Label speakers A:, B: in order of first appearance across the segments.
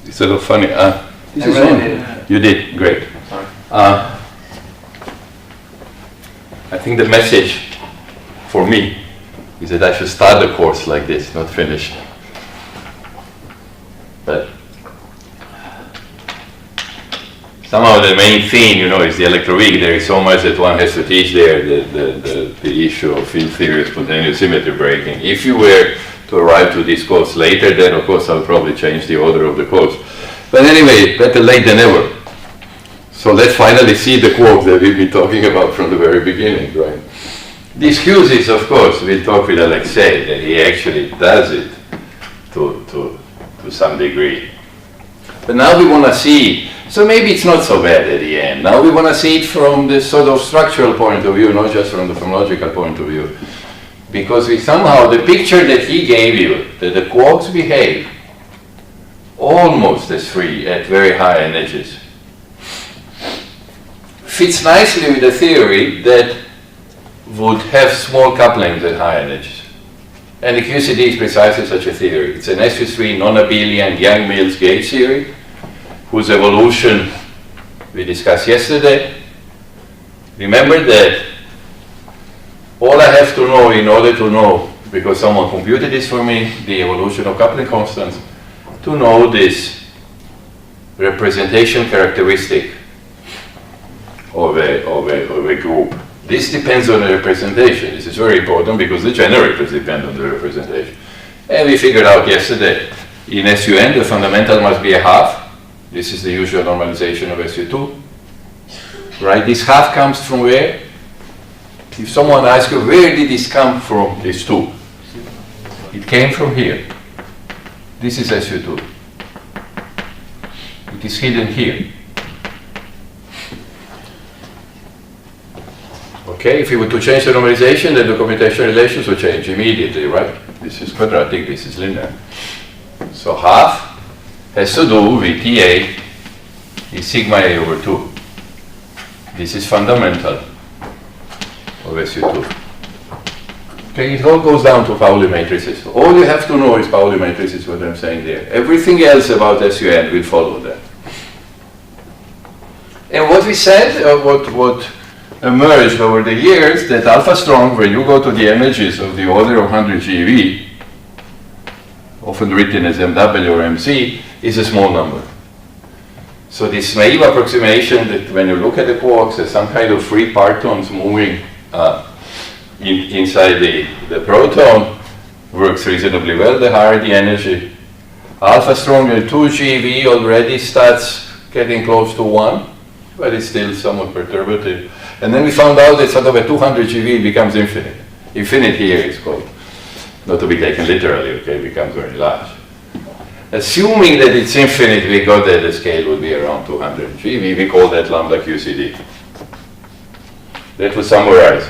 A: It's sort of funny. This is
B: really
A: on.
B: did.
A: You did, great.
B: Sorry.
A: I think the message for me is that I should start the course like this, not finish. But somehow the main theme, you know, is the electroweak. There is so much that one has to teach there, the issue of field theory, spontaneous symmetry breaking. If you were to arrive to this course later, then of course I'll probably change the order of the course. But anyway, better late than never. So let's finally see the quote that we've been talking about from the very beginning, right? The excuse is, of course, we'll talk with Alexei, that he actually does it to some degree. But now we want to see, so maybe it's not so bad at the end. Now we want to see it from this sort of structural point of view, not just from the phonological point of view. Because we somehow, the picture that he gave you, that the quarks behave almost as free at very high energies, fits nicely with the theory that would have small couplings at high energies. And the QCD is precisely such a theory. It's an SU3 non-abelian Young-Mills gauge theory, whose evolution we discussed yesterday. Remember that all I have to know in order to know, because someone computed this for me, the evolution of coupling constants, to know this representation characteristic of a group. This depends on the representation. This is very important because the generators depend on the representation. And we figured out yesterday, in SUN, the fundamental must be a half. This is the usual normalization of SU2. Right? This half comes from where? If someone asks you, where did this come from, this 2? It came from here. This is SU2. It is hidden here. Okay, if you were to change the normalization, then the commutation relations will change immediately, right? This is quadratic, this is linear. So half has to do with TA is sigma A over 2. This is fundamental of SU2. Okay, it all goes down to Pauli matrices. All you have to know is Pauli matrices, what I'm saying there. Everything else about SUN will follow that. And what we said, what emerged over the years, that alpha strong, when you go to the energies of the order of 100 GeV, often written as MW or MC, is a small number. So this naive approximation that when you look at the quarks, there's some kind of free partons moving inside the proton, works reasonably well the higher the energy. Alpha strong at 2 GeV already starts getting close to 1, but it's still somewhat perturbative. And then we found out that sort of a 200 GeV becomes infinite. Infinite here is called, not to be taken literally, okay, it becomes very large. Assuming that it's infinite, we got that the scale would be around 200 GeV. We call that lambda QCD. That would summarize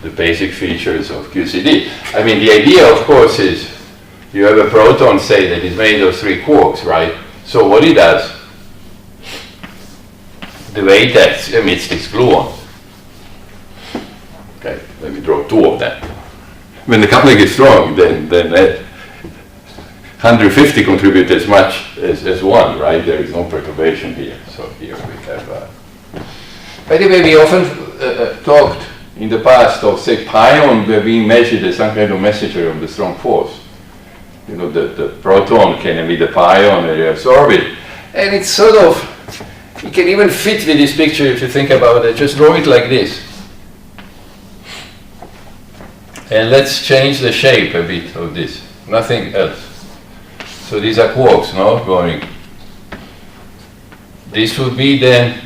A: the basic features of QCD. I mean, the idea, of course, is you have a proton, say, that is made of 3 quarks, right? So what it does, the way it emits these gluons. Okay, let me draw 2 of them. When the coupling is strong, then that 150 contribute as much as 1, right? There is no perturbation here. So here we have. By the way, we often talked in the past of, say, pion being measured as some kind of messenger of the strong force. You know, the proton can emit the pion and reabsorb it. And it's sort of, it can even fit with this picture if you think about it. Just draw it like this. And let's change the shape a bit of this. Nothing else. So these are quarks, no? Going. This would be then,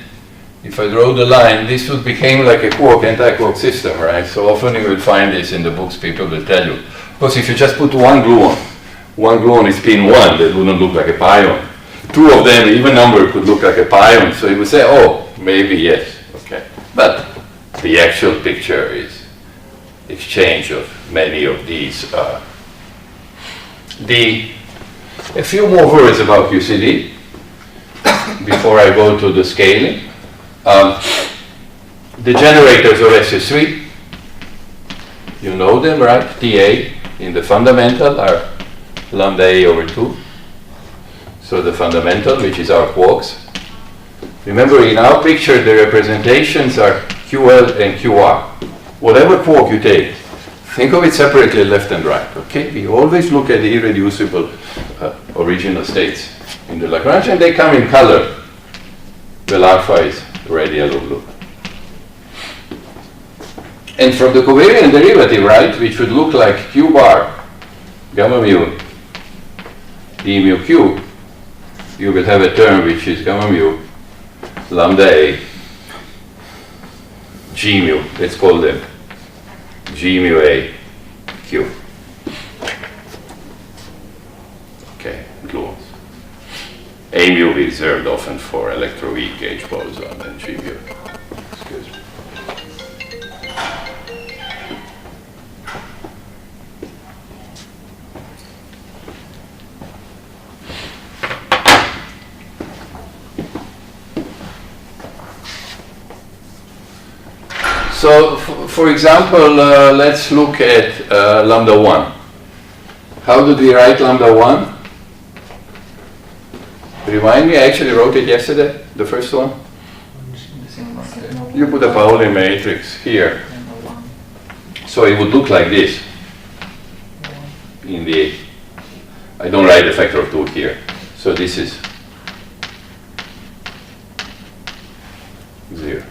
A: if I draw the line, this would become like a quark anti-quark system, right? So often you will find this in the books, people will tell you. Of course, if you just put one gluon is spin 1, that wouldn't look like a pion. 2 of them, even number, could look like a pion. So you would say, oh, maybe yes, okay. But the actual picture is exchange of many of these. A few more words about QCD before I go to the scaling. The generators of SU3, you know them, right? TA in the fundamental are lambda A over 2. So the fundamental, which is our quarks. Remember, in our picture, the representations are QL and QR. Whatever quark you take, think of it separately, left and right. Okay? We always look at the irreducible original states in the Lagrange, and they come in color. Well, alpha is red, yellow, blue. And from the covariant derivative, right, which would look like Q bar, gamma mu, d mu q, you will have a term which is gamma mu, lambda a, g mu, let's call them g mu a q. Okay, gluons. A mu is reserved often for electroweak gauge boson and g mu. Excuse me. So, for example, let's look at lambda 1. How did we write lambda 1? Remind me, I actually wrote it yesterday, the first one. You put a Pauli matrix here. So it would look like this. In the, I don't write the factor of 2 here. So this is 0.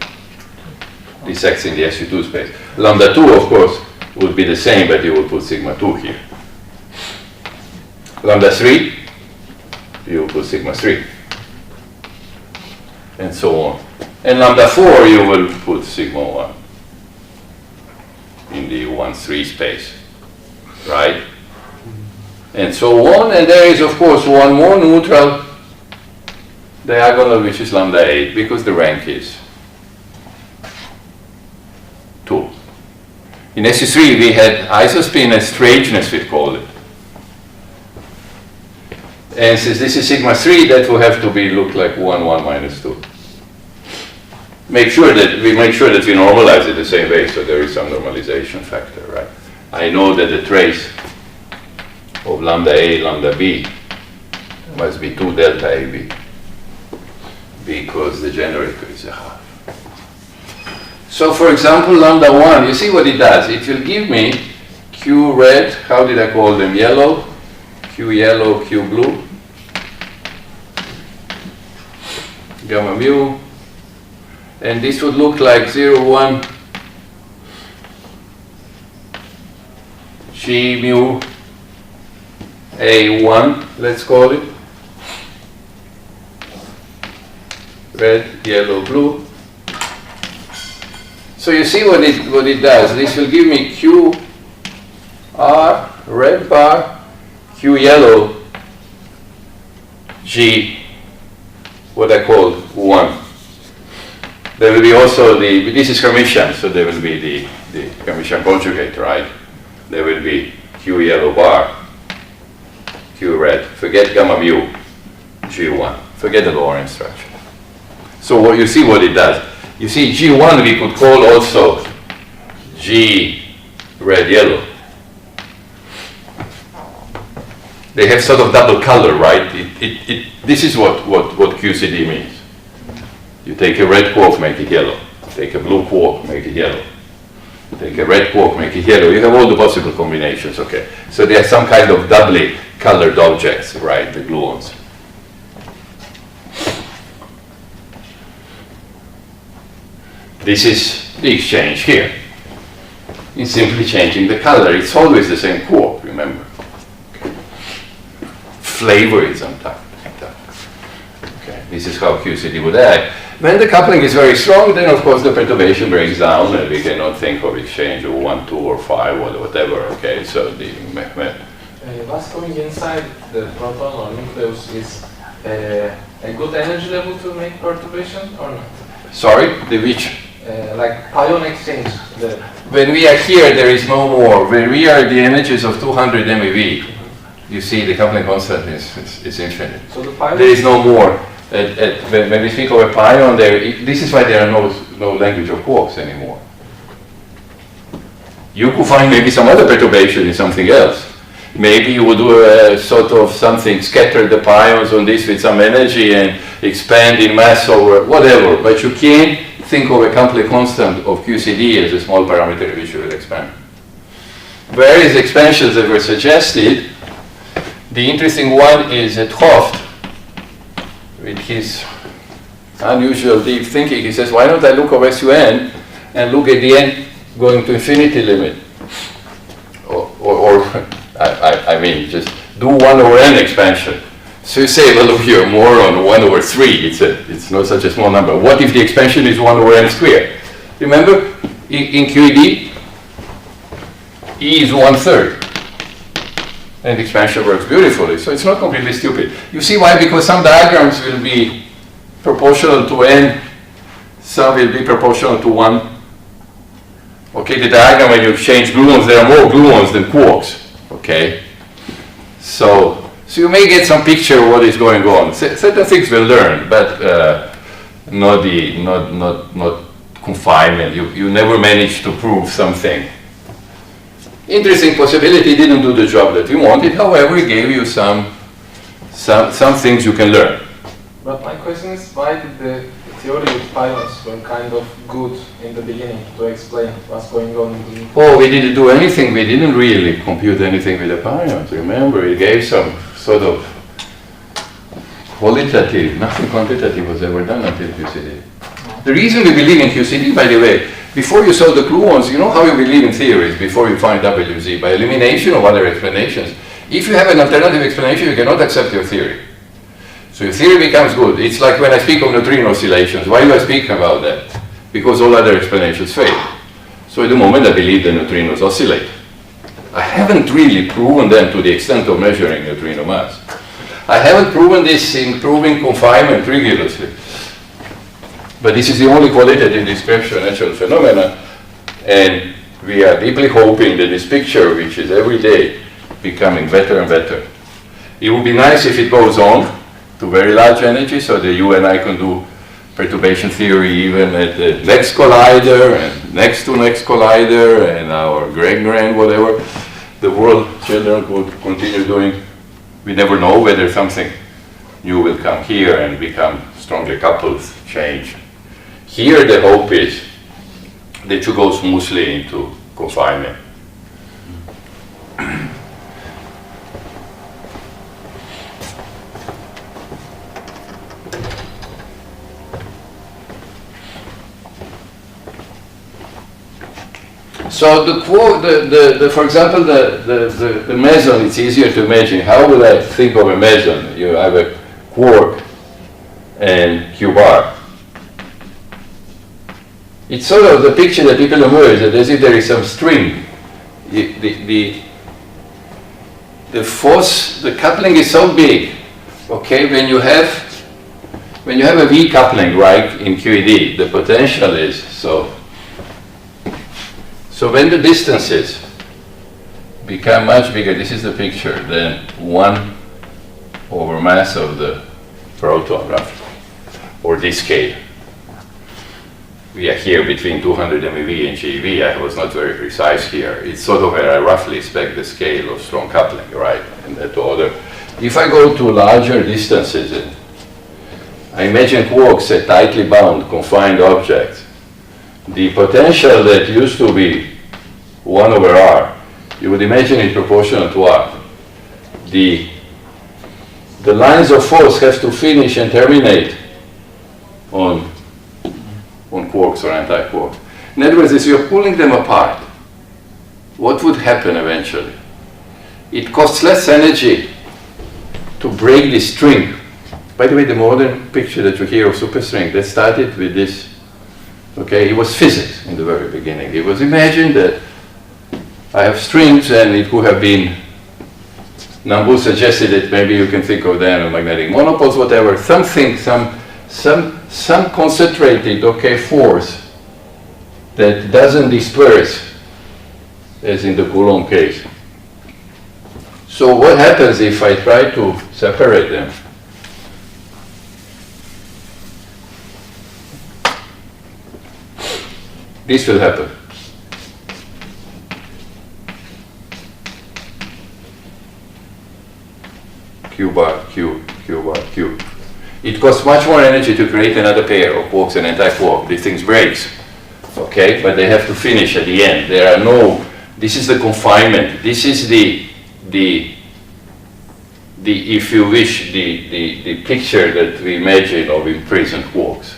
A: This acts in the SU2 space. Lambda 2, of course, would be the same, but you would put sigma 2 here. Lambda 3, you would put sigma 3. And so on. And lambda 4, you will put sigma 1 in the 1-3 space. Right? And so on. And there is, of course, one more neutral diagonal, which is lambda 8, because the rank is 2. In SU3, we had isospin and strangeness, we call it. And since this is sigma 3, that will have to be look like 1, 1 minus 2. Make sure that we normalize it the same way, so there is some normalization factor, right? I know that the trace of lambda A, lambda B must be 2 delta AB, because the generator is a half. So for example, lambda 1, you see what it does? It will give me Q red, how did I call them? Yellow, Q blue, gamma mu, and this would look like 0, 1, G mu A1, let's call it, red, yellow, blue. So you see what it does. This will give me Q R, red bar, Q yellow, G, what I call 1. There will be also this is Hermitian, so there will be the Hermitian conjugate, right? There will be Q yellow bar, Q red. Forget gamma mu, G1. Forget the Lorentz structure. So what you see what it does. You see G1 we could call also G red yellow. They have sort of double color, right? This is what QCD means. You take a red quark, make it yellow. Take a blue quark, make it yellow. Take a red quark, make it yellow. You have all the possible combinations, okay? So they are some kind of doubly colored objects, right? The gluons. This is the exchange here. It's simply changing the color. It's always the same quark, remember. Okay. Flavor is on top. Okay. This is how QCD would act. When the coupling is very strong, then of course the perturbation breaks down and we cannot think of exchange of 1, 2, or 5, or whatever, okay? So the
B: what's coming inside the proton or nucleus is a good energy level to make perturbation or not?
A: Sorry, the which?
B: Like pion exchange.
A: When we are here, there is no more. When we are at the energies of 200 MeV, you see the coupling constant is infinite. So there is no more. When we speak of a pion, this is why there are no language of quarks anymore. You could find maybe some other perturbation in something else, maybe you would do a sort of something, scatter the pions on this with some energy and expand in mass over whatever, but you can't think of a complete constant of QCD as a small parameter which you will expand. Various expansions that were suggested. The interesting one is that Hoft, with his unusual deep thinking, he says, why don't I look over SUN and look at the n going to infinity limit? Or I mean, just do 1 over n expansion. So you say, well, look, you're more on 1 over 3. It's not such a small number. What if the expansion is 1 over n squared? Remember, in QED, E is 1/3. And the expansion works beautifully. So it's not completely stupid. You see why? Because some diagrams will be proportional to n, some will be proportional to 1. Okay, the diagram when you exchange gluons, there are more gluons than quarks. Okay, so you may get some picture of what is going on. Certain things will learn, but not confinement. You never manage to prove something. Interesting possibility, didn't do the job that we wanted. However, it gave you some things you can learn.
B: But my question is, why did the theory with pions were kind of good in the beginning to explain what's going on in the...
A: Oh, we didn't do anything. We didn't really compute anything with the pions. Remember, it gave some sort of qualitative, nothing quantitative was ever done until QCD. The reason we believe in QCD, by the way, before you solve the gluons, you know how you believe in theories before you find WZ, by elimination of other explanations. If you have an alternative explanation, you cannot accept your theory. So your theory becomes good. It's like when I speak of neutrino oscillations. Why do I speak about that? Because all other explanations fail. So at the moment I believe the neutrinos oscillate. I haven't really proven them to the extent of measuring neutrino mass. I haven't proven this in proving confinement rigorously. But this is the only qualitative description of natural phenomena. And we are deeply hoping that this picture, which is every day becoming better and better, it would be nice if it goes on to very large energy, so that you and I can do perturbation theory even at the next collider and next to next collider and our grand whatever. The world children could continue doing. We never know whether something new will come here and become strongly coupled change. Here the hope is that you go smoothly into confinement. So for example, the meson, it's easier to imagine. How would I think of a meson? You have a quark and Q bar. It's sort of the picture that people emerge, that as if there is some string. The force, the coupling is so big. Okay, when you have a V coupling, right, in QED, the potential is so. So when the distances become much bigger, this is the picture, then 1 over mass of the proton, roughly, or this scale. We are here between 200 MeV and GeV. I was not very precise here. It's sort of where I roughly expect the scale of strong coupling, right? And that order. If I go to larger distances, and I imagine quarks at tightly bound, confined objects, the potential that used to be 1 over r, you would imagine it proportional to r. The lines of force have to finish and terminate on quarks or anti-quarks. In other words, as you're pulling them apart, what would happen eventually? It costs less energy to break the string. By the way, the modern picture that you hear of superstring, that started with this. Okay, it was physics in the very beginning. It was imagined that I have strings, and it could have been, Nambu suggested that maybe you can think of them as magnetic monopoles, whatever, something, some concentrated, okay, force that doesn't disperse, as in the Coulomb case. So what happens if I try to separate them? This will happen. Q bar, Q, Q bar, Q. It costs much more energy to create another pair of quarks and anti-quark. These things breaks, okay? But they have to finish at the end. There are no, this is the confinement. This is the if you wish, the picture that we imagine of imprisoned quarks.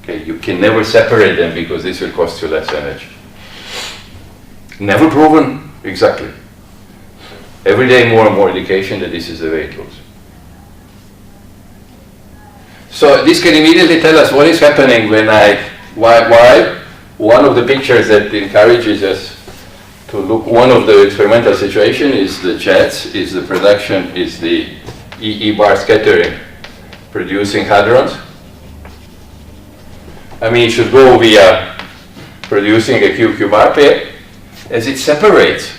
A: Okay, you can never separate them because this will cost you less energy. Never proven exactly. Every day more and more indication that this is the way it goes. So this can immediately tell us what is happening when why one of the pictures that encourages us to look, one of the experimental situation is the jets, is the production, is the E bar scattering producing hadrons. I mean, it should go via producing a Q bar pair. As it separates,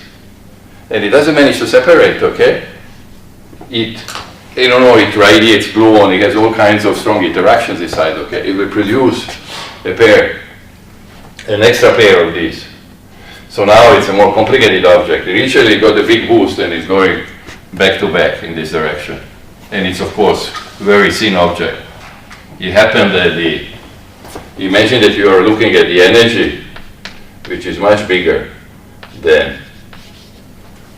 A: and it doesn't manage to separate, okay? It radiates gluon, it has all kinds of strong interactions inside, okay? It will produce a pair, an extra pair of these. So now it's a more complicated object. Initially it got a big boost and it's going back to back in this direction. And it's of course a very thin object. It happened that imagine that you are looking at the energy, which is much bigger than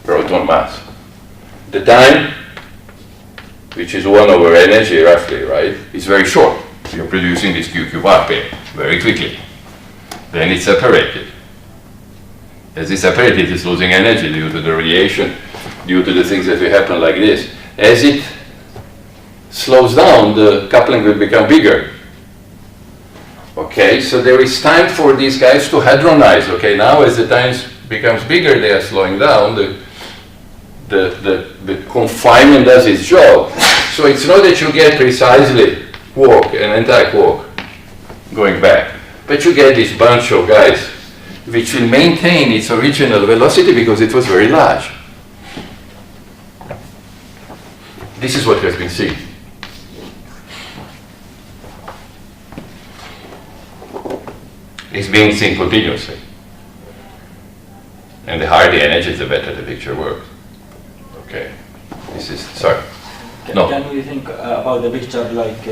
A: proton mass. The time, which is 1 over energy roughly, right, is very short. You're producing this Q bar pair very quickly. Then it's separated. As it's separated, it's losing energy due to the radiation, due to the things that will happen like this. As it slows down, the coupling will become bigger. Okay, so there is time for these guys to hadronize. Okay, now as the time becomes bigger, they are slowing down. The confinement does its job. So it's not that you get precisely quark and anti-quark going back, but you get this bunch of guys which will maintain its original velocity because it was very large. This is what has been seen. It's being seen continuously. And the higher the energy, the better the picture works. Okay. This is, sorry.
C: Can we think about the picture like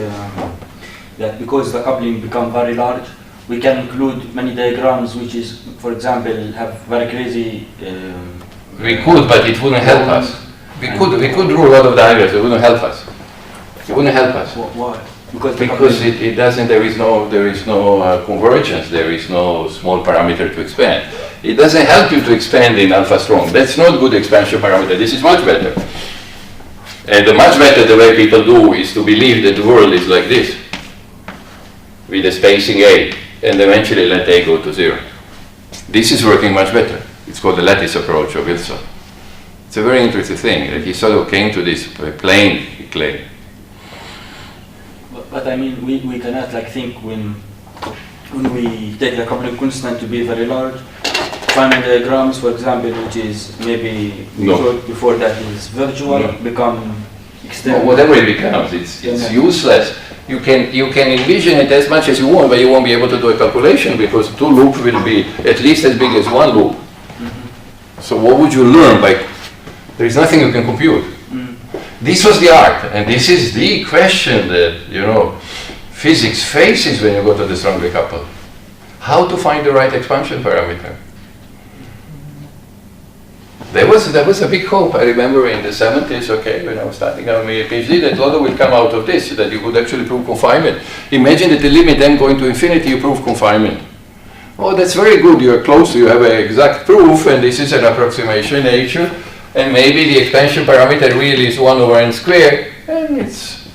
C: that because the coupling become very large, we can include many diagrams which is, for example, have very crazy...
A: we could, but it wouldn't help us. We could draw a lot of diagrams, it wouldn't help us. It wouldn't help us.
C: Why?
A: Because it doesn't, there is no convergence, there is no small parameter to expand. It doesn't help you to expand in alpha strong. That's not good expansion parameter. This is much better. And the much better the way people do is to believe that the world is like this, with a spacing A, and eventually let A go to 0. This is working much better. It's called the lattice approach of Wilson. It's a very interesting thing that he sort of came to this plane, he claimed.
C: But I mean, we cannot like think when we take the coupling constant to be very large, Feynman diagrams, for example, which is maybe before that is virtual, become extended.
A: No, whatever it becomes, it's useless. You can envision it as much as you want, but you won't be able to do a calculation because 2 loops will be at least as big as 1 loop. So what would you learn by? There is nothing you can compute. This was the art, and this is the question that physics faces when you go to the strongly coupled. How to find the right expansion parameter? There was a big hope, I remember in the 70s, okay, when I was starting out my PhD, that a lot will come out of this, that you could actually prove confinement. Imagine that the limit m going to infinity, you prove confinement. Oh, that's very good, you're close, you have an exact proof, and this is an approximation nature, and maybe the expansion parameter really is 1 over n squared, and it's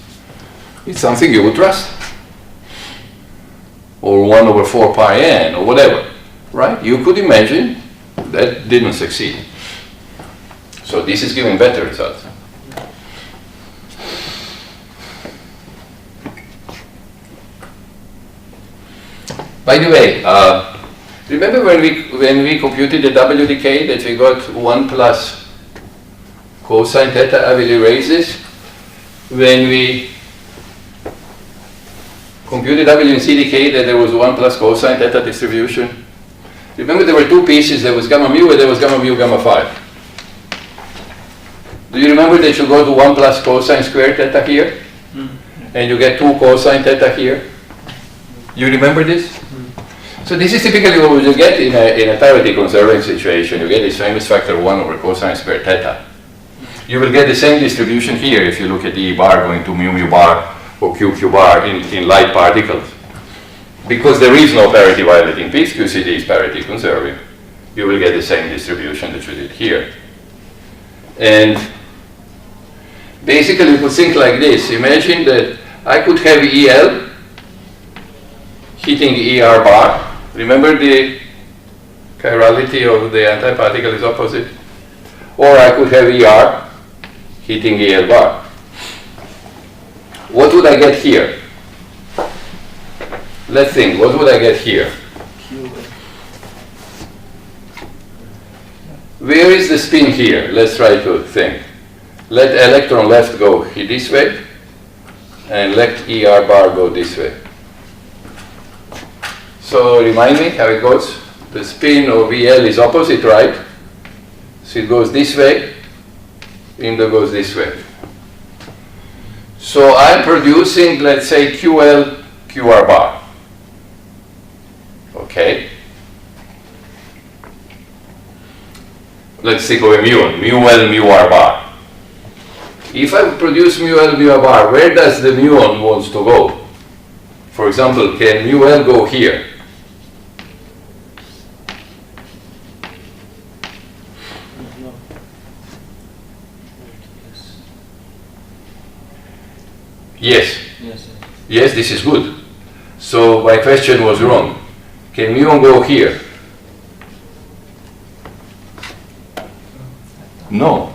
A: something you would trust. Or 1 over 4 pi n, or whatever, right? You could imagine that didn't succeed. So this is giving better results. By the way, remember when we computed the W decay that we got 1 plus cosine theta? I will erase this. When we computed W in C decay, that there was 1 plus cosine theta distribution. Remember there were 2 pieces, there was gamma mu and there was gamma mu, gamma phi. Do you remember that you go to 1 plus cosine squared theta here? And you get 2 cosine theta here? You remember this? So this is typically what you get in a tightly conserving situation. You get this famous factor 1 over cosine squared theta. You will get the same distribution here if you look at E bar going to mu mu bar or q q bar in light particles. Because there is no parity violating peaks, QCD is parity conserving. You will get the same distribution that you did here. And basically you could think like this. Imagine that I could have EL hitting ER bar. Remember the chirality of the antiparticle is opposite? Or I could have ER hitting EL bar. What would I get here? Let's think, what would I get here? Where is the spin here? Let's try to think. Let electron left go this way, and let ER bar go this way. So remind me how it goes. The spin of EL is opposite, right? So it goes this way, Indo goes this way. So I'm producing, let's say, QL, QR bar. Okay. Let's think of a muon, mu-L, mu-R bar. If I produce mu-L, mu-R bar, where does the muon wants to go? For example, can mu-L go here? Yes. Yes, this is good. So my question was wrong. Can muon go here? No.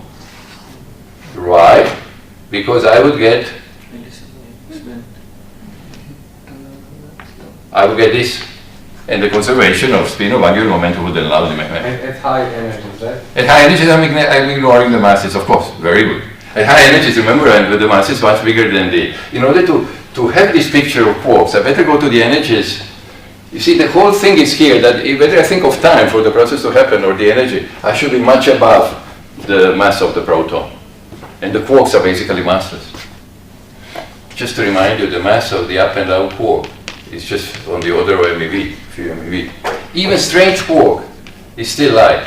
A: Why? Because I would get this, and the conservation of spin of angular momentum would allow the magnetic.
B: At high energies, right?
A: At high energies, I'm ignoring the masses, of course. Very good. At high energies, remember, and with the masses much bigger than the. In order to have this picture of quarks, I better go to the energies. You see, the whole thing is here that whether I think of time for the process to happen or the energy, I should be much above the mass of the proton. And the quarks are basically massless. Just to remind you, the mass of the up and down quark is just on the order of MeV, few MeV. Even strange quark is still light.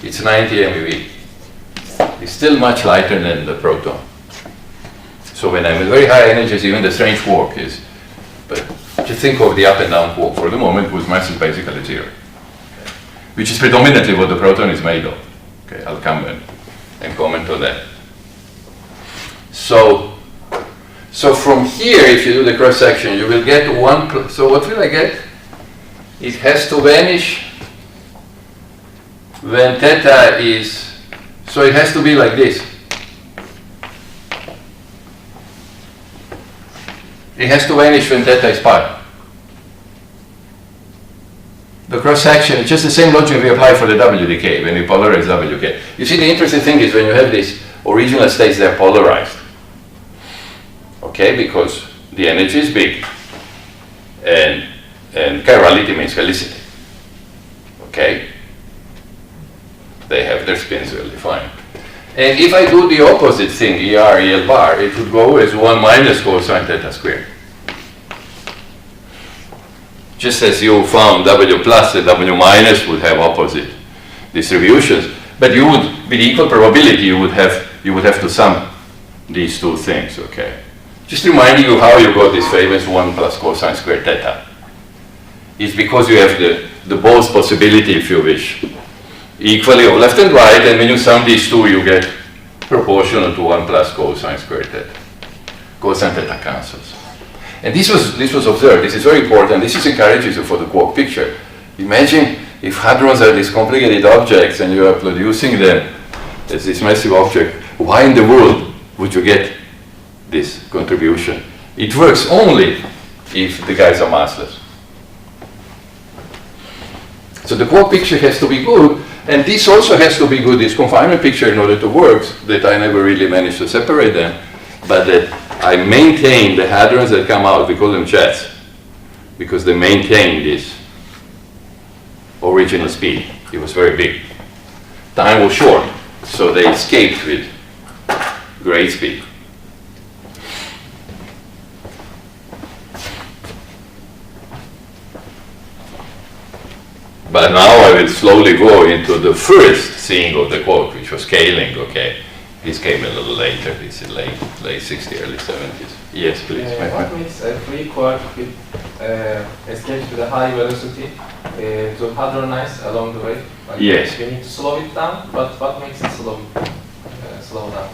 A: It's 90 MeV. It's still much lighter than the proton. So when I'm at very high energies, even the strange quark is. But just think of the up and down quark for the moment, whose mass is basically 0. Okay. Which is predominantly what the proton is made of. Okay, I'll come and comment on that. So from here, if you do the cross section, you will get 1. So what will I get? It has to vanish when theta is. So it has to be like this. It has to vanish when theta is pi. The cross section, it's just the same logic we apply for the W decay when we polarize WK. You see, the interesting thing is when you have these original states, they're polarized. Okay, because the energy is big, and chirality means helicity. Okay, they have their spins well defined. And if I do the opposite thing, ER, EL bar, it would go as 1 minus cosine theta squared. Just as you found W plus and W minus would have opposite distributions, but you would, with equal probability, you would have to sum these two things. Okay. Just reminding you how you got this famous 1 plus cosine squared theta. It's because you have the both possibility, if you wish, equally of left and right, and when you sum these two, you get proportional to 1 plus cosine squared theta. Cosine theta cancels. And this was observed. This is very important. This is encourages you for the quark picture. Imagine if hadrons are these complicated objects and you are producing them as this massive object. Why in the world would you get this contribution? It works only if the guys are massless. So the quark picture has to be good, and this also has to be good, this confinement picture, in order to work, that I never really managed to separate them, but that I maintain the hadrons that come out, we call them jets, because they maintain this original speed. It was very big. Time was short, so they escaped with great speed. But now I will slowly go into the first thing of the quark, which was scaling, okay. This came a little later, this is late 60s, early 70s. Yes, please.
B: What makes a free quark with escapes with a high velocity to hadronize along the way? Like
A: Yes.
B: You need to slow it down, but what makes it slow down?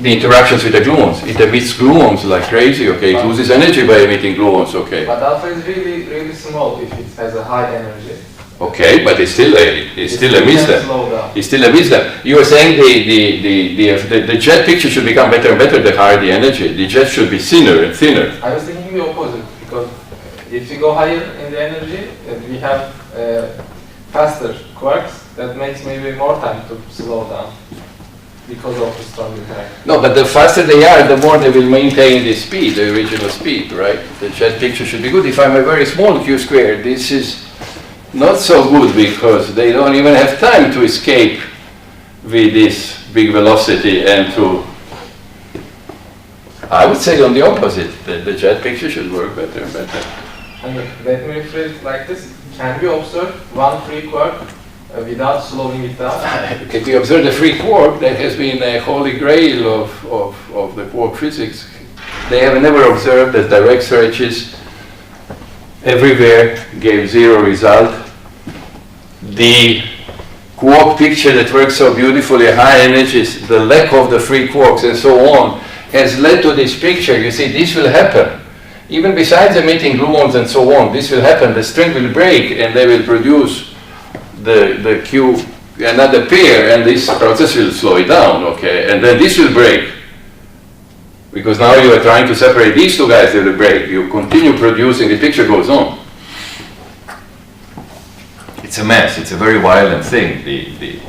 A: The interactions with the gluons. It emits gluons like crazy, okay. It loses energy by emitting gluons, okay.
B: But alpha is really, really small if it has a high energy.
A: Okay, but it still emits them.
B: Slow down.
A: It still emits them. You were saying the jet picture should become better and better the higher the energy. The jet should be thinner and thinner.
B: I was thinking the opposite, because if you go higher in the energy, we have faster quarks that makes maybe more time to slow down because of the strong interaction.
A: No, but the faster they are, the more they will maintain the speed, the original speed, right? The jet picture should be good. If I'm a very small q squared, this is not so good because they don't even have time to escape with this big velocity and to, I would say on the opposite, that the jet picture should work better and better.
B: And let me rephrase it like this. Can we observe one free quark without slowing it down?
A: Can we observe the free quark? That has been a holy grail of the quark physics. They have never observed that direct searches everywhere gave zero result. The quark picture that works so beautifully, high energies, the lack of the free quarks and so on, has led to this picture. You see, this will happen. Even besides emitting gluons and so on, this will happen. The string will break and they will produce the Q, another pair, and this process will slow it down, okay? And then this will break. Because now you are trying to separate these two guys, they will break. You continue producing, the picture goes on. It's a mess, it's a very violent thing, the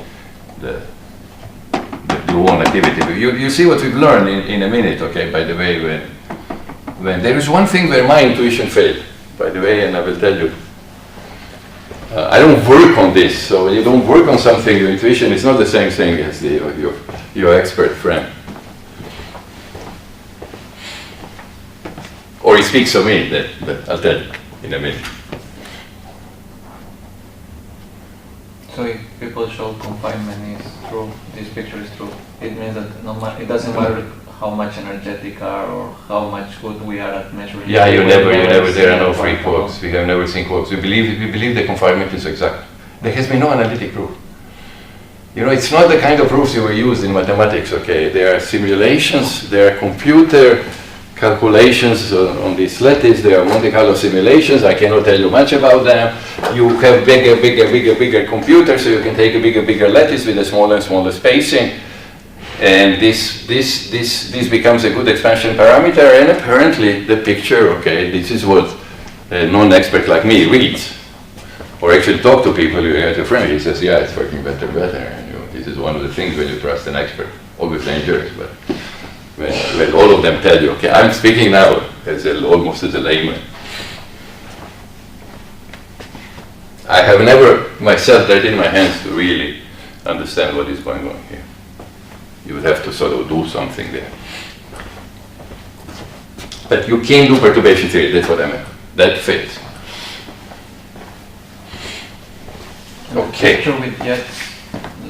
A: gluon activity. You see what we've learned in a minute, okay, by the way, when there is one thing where my intuition failed, by the way, and I will tell you. I don't work on this, so when you don't work on something, your intuition is not the same thing as your expert friend. Or he speaks of me, but I'll tell you in a minute.
D: So if people show confinement is true, this picture is true, it means that it doesn't matter how much energetic are or how much good we are at measuring.
A: Yeah, there are no free quarks. We have never seen quarks. We believe the confinement is exact. There has been no analytic proof. You know, it's not the kind of proofs you were used in mathematics, okay? There are simulations, there are computer calculations on these lattice, there are Monte Carlo simulations, I cannot tell you much about them. You have bigger computers, so you can take a bigger lattice with a smaller and smaller spacing. And this becomes a good expansion parameter, and apparently the picture, okay, this is what a non-expert like me reads. Or actually talk to people, you have a friend, he says, yeah, it's working better, and this is one of the things when you trust an expert, always dangerous, but when all of them tell you, okay, I'm speaking now almost as a layman. I have never myself tried in my hands to really understand what is going on here. You would have to sort of do something there. But you can do perturbation theory, that's what I meant. That fits. Okay.
D: Picture with jets,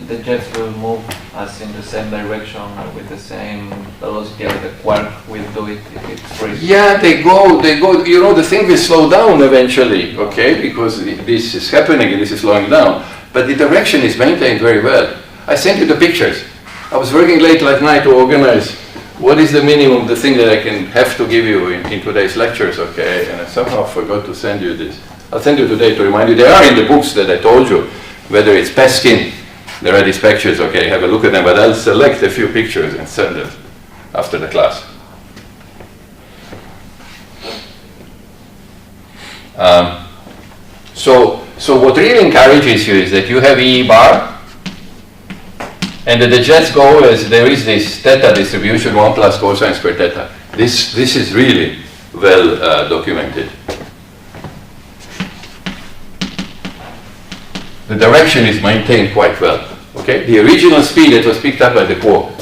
D: the jets will move us in the same direction with the same velocity as the quark will do it if it's free.
A: Yeah, they go, you know, the thing will slow down eventually, okay, because this is happening and this is slowing down. But the direction is maintained very well. I sent you the pictures. I was working late last night to organize what is the minimum, the thing that I can have to give you in today's lectures, okay, and I somehow forgot to send you this. I'll send you today to remind you. They are in the books that I told you, whether it's Peskin, there are these pictures, okay, have a look at them, but I'll select a few pictures and send them after the class. So what really encourages you is that you have E bar, and that the jets go as there is this theta distribution, 1 plus cosine squared theta. This is really well documented. The direction is maintained quite well. Okay, the original speed that was picked up by the quark,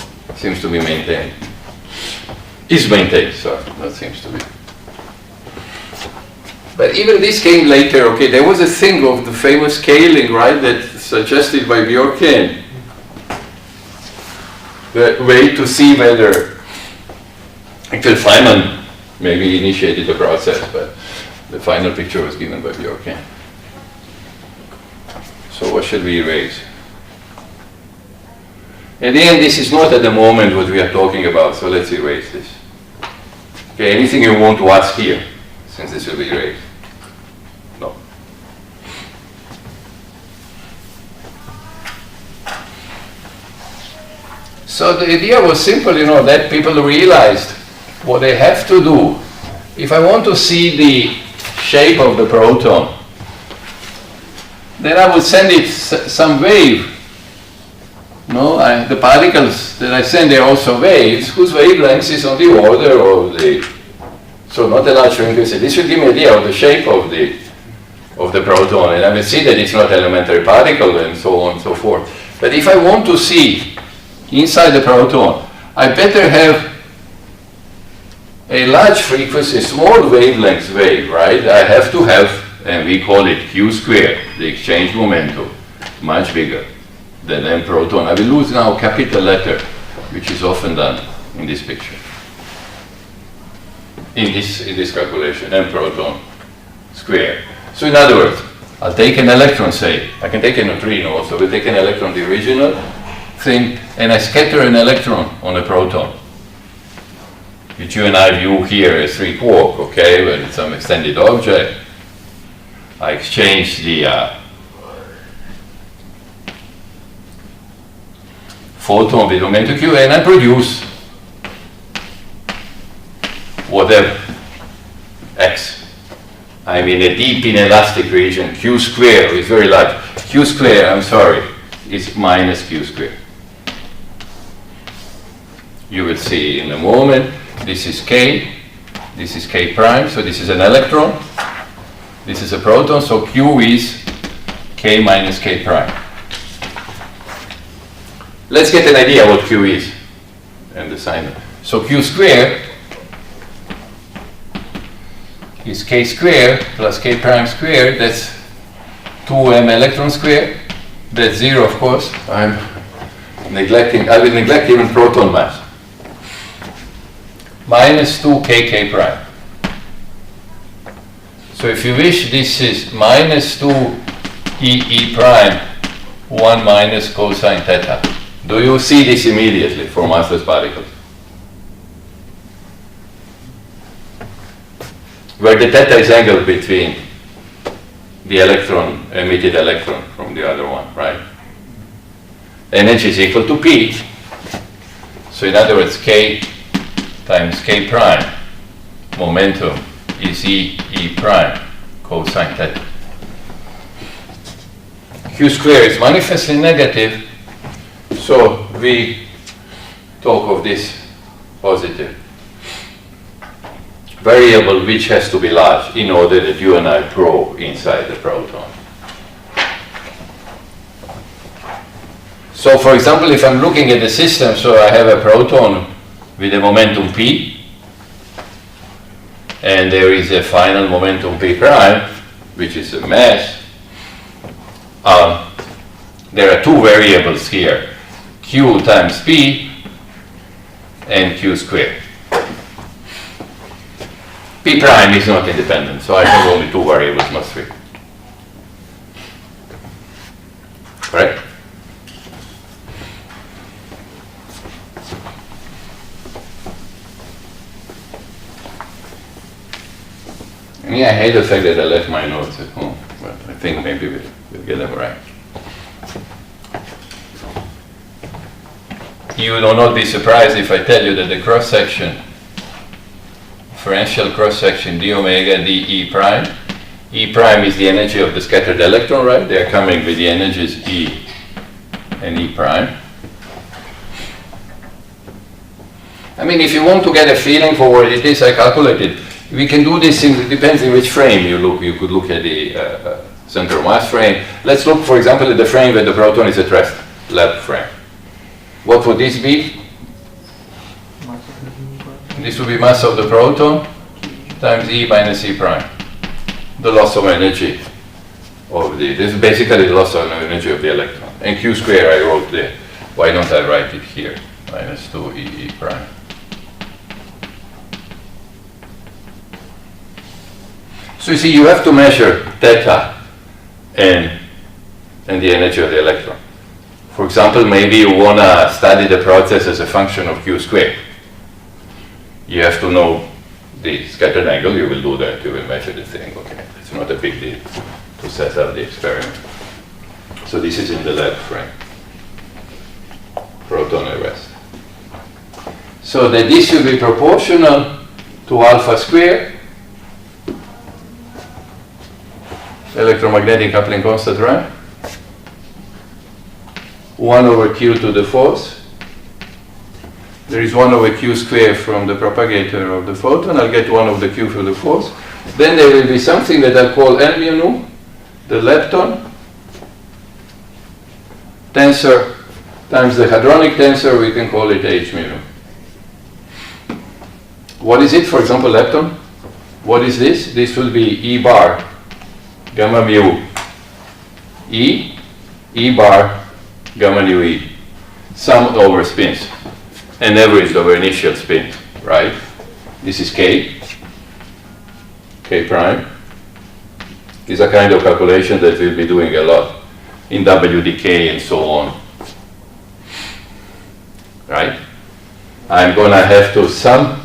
A: seems to be maintained. Is maintained, sorry, not seems to be. But even this came later, okay, there was a thing of the famous scaling, right, that suggested by Bjorken. The way to see whether, actually Feynman maybe initiated the process, but the final picture was given by Bjorken. So what should we erase? At the end, this is not at the moment what we are talking about, so let's erase this. Okay, anything you want to ask here, since this will be erased? No. So the idea was simple, you know, that people realized what they have to do. If I want to see the shape of the proton, then I would send it some wave. No, the particles that I send are also waves whose wavelength is on the order of the, so not a large frequency. This should give me an idea of the shape of the proton, and I will see that it's not elementary particle and so on and so forth. But if I want to see inside the proton, I better have a large frequency, small wavelength wave, right? I have to have, and we call it Q squared, the exchange momentum, much bigger than M proton. I will use now capital letter, which is often done in this picture. In this calculation, M proton square. So in other words, I'll take an electron, say, I can take a neutrino also, we'll take an electron, the original thing, and I scatter an electron on a proton, which you and I view here as 3 quark, okay, but it's some extended object. I exchange the photon with momentum q, and I produce whatever, x. I'm in a deep inelastic region. Q square is very large. Q square, I'm sorry, is minus q square. You will see in a moment. This is k, this is k prime, so this is an electron, this is a proton, so q is k minus k prime. Let's get an idea what q is and the sign. So q square is k square plus k prime squared, that's 2m electron square, that's 0 of course. I will neglect even proton mass. Minus 2kk prime. So if you wish, this is minus 2 e prime 1 minus cosine theta. Do you see this immediately for massless particles? Where the theta is angled between the electron, emitted electron from the other one, right? Energy is equal to P. So in other words, K times K prime, momentum is E prime, cosine theta. Q square is manifestly negative, so we talk of this positive variable which has to be large in order that you and I probe inside the proton. So for example, if I'm looking at the system, so I have a proton with a momentum p, and there is a final momentum p prime, which is a mass. There are two variables here, q times p and q squared. P prime is not independent, so I have only two variables, not three. Correct? And yeah, I hate the fact that I left my notes at home, but I think maybe we'll get them right. You will not be surprised if I tell you that the cross-section, differential cross-section d omega d e prime. E prime is the energy of the scattered electron, right? They are coming with the energies E and E prime. I mean, if you want to get a feeling for what it is, I calculated. We can do this, it depends in which frame you look. You could look at the center of mass frame. Let's look, for example, at the frame where the proton is at rest, lab frame. What would this be? This will be mass of the proton times E minus E prime. The loss of energy of this is basically the loss of energy of the electron. And Q square I wrote there. Why don't I write it here? Minus 2 E prime. So you see, you have to measure theta and the energy of the electron. For example, maybe you want to study the process as a function of Q square. You have to know the scattered angle, you will do that, you will measure the thing, okay. It's not a big deal to set up the experiment. So this is in the lab frame. Proton arrest. So that this should be proportional to alpha square, electromagnetic coupling constant, right? 1 over Q to the 4th. There is 1 over Q square from the propagator of the photon. I'll get 1 over the Q to the 4th. Then there will be something that I'll call L mu nu, the lepton tensor times the hadronic tensor, we can call it H mu nu. What is it, for example, lepton? What is this? This will be E bar gamma mu E, E bar gamma nu E, summed over spins and averaged over initial spin, right? This is K, K prime. Is a kind of calculation that we'll be doing a lot in WDK and so on, right? I'm gonna have to sum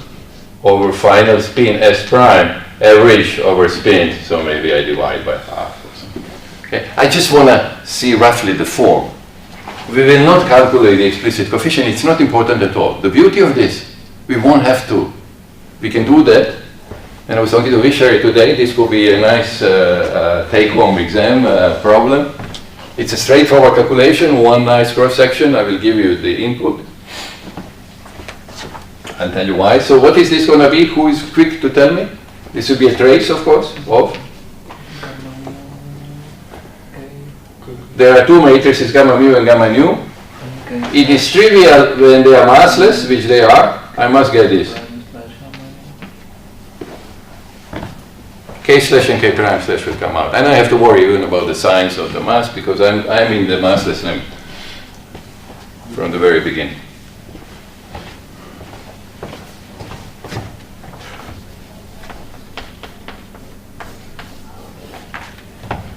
A: over final spin S prime, average over spin, so maybe I divide by half or something. Okay, I just wanna see roughly the form. We will not calculate the explicit coefficient, it's not important at all. The beauty of this, we won't have to. We can do that. And I was talking to Vishari today, this will be a nice take-home exam problem. It's a straightforward calculation, one nice cross-section. I will give you the input. I'll tell you why. So what is this going to be? Who is quick to tell me? This will be a trace, of course, of? There are two matrices, gamma mu and gamma nu. It is trivial when they are massless, which they are. I must get this. K slash and K prime slash will come out. And I have to worry even about the signs of the mass because I'm in the massless limit from the very beginning.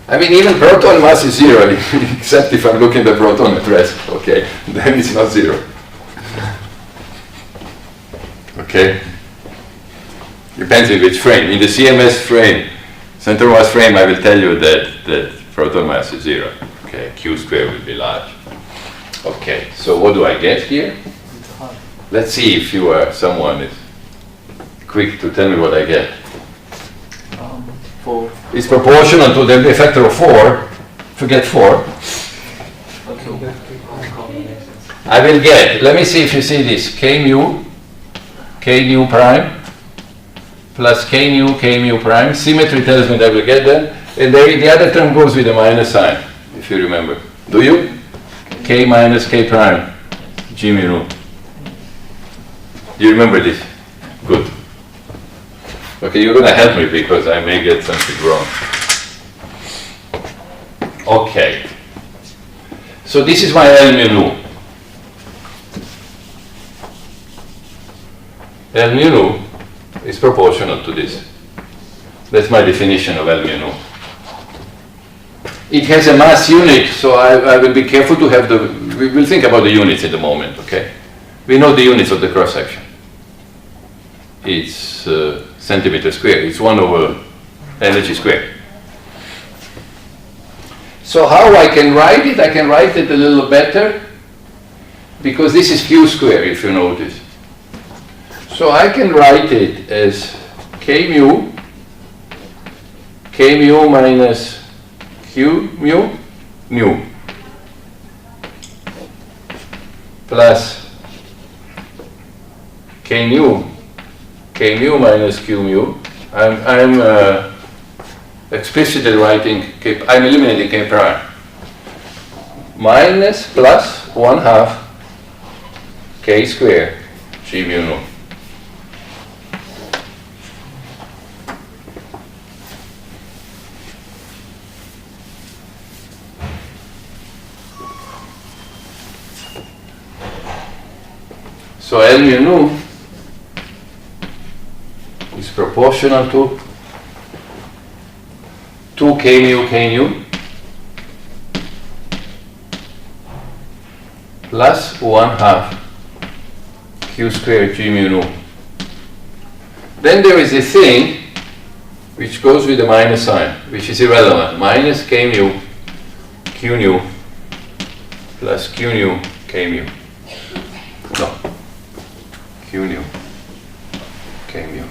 A: I mean, even proton mass is 0, except if I'm looking at the proton at rest, okay? Then it's not 0. Okay? Depends in which frame. In the CMS frame, center mass frame, I will tell you that proton mass is 0. Okay, Q square will be large. Okay, so what do I get here? Let's see if you are someone is quick to tell me what I get.
C: 4.
A: It's proportional to the factor of 4. Forget 4. I will get, let me see if you see this, K nu prime, plus K mu prime. Symmetry tells me that I will get that. And the other term goes with a minus sign, if you remember. Do you? K minus K prime, G mu nu. Do you remember this? Good. Okay, you're going to help me because I may get something wrong. Okay. So this is my L mu nu. L mu nu is proportional to this. That's my definition of L mu nu. It has a mass unit, so I will be careful to have we will think about the units in the moment, okay? We know the units of the cross-section. It's centimeter square. It's 1 over energy square. So how I can write it? I can write it a little better because this is Q square, if you notice. So I can write it as K mu minus Q mu nu plus K mu minus Q mu. I'm explicitly writing K, I'm eliminating K prime. Minus plus 1/2 K square G mu nu. So L mu nu is proportional to 2 k nu plus 1/2 q squared g mu nu. Then there is a thing which goes with the minus sign, which is irrelevant. Minus k mu q nu plus q nu k mu. No. Q nu k mu.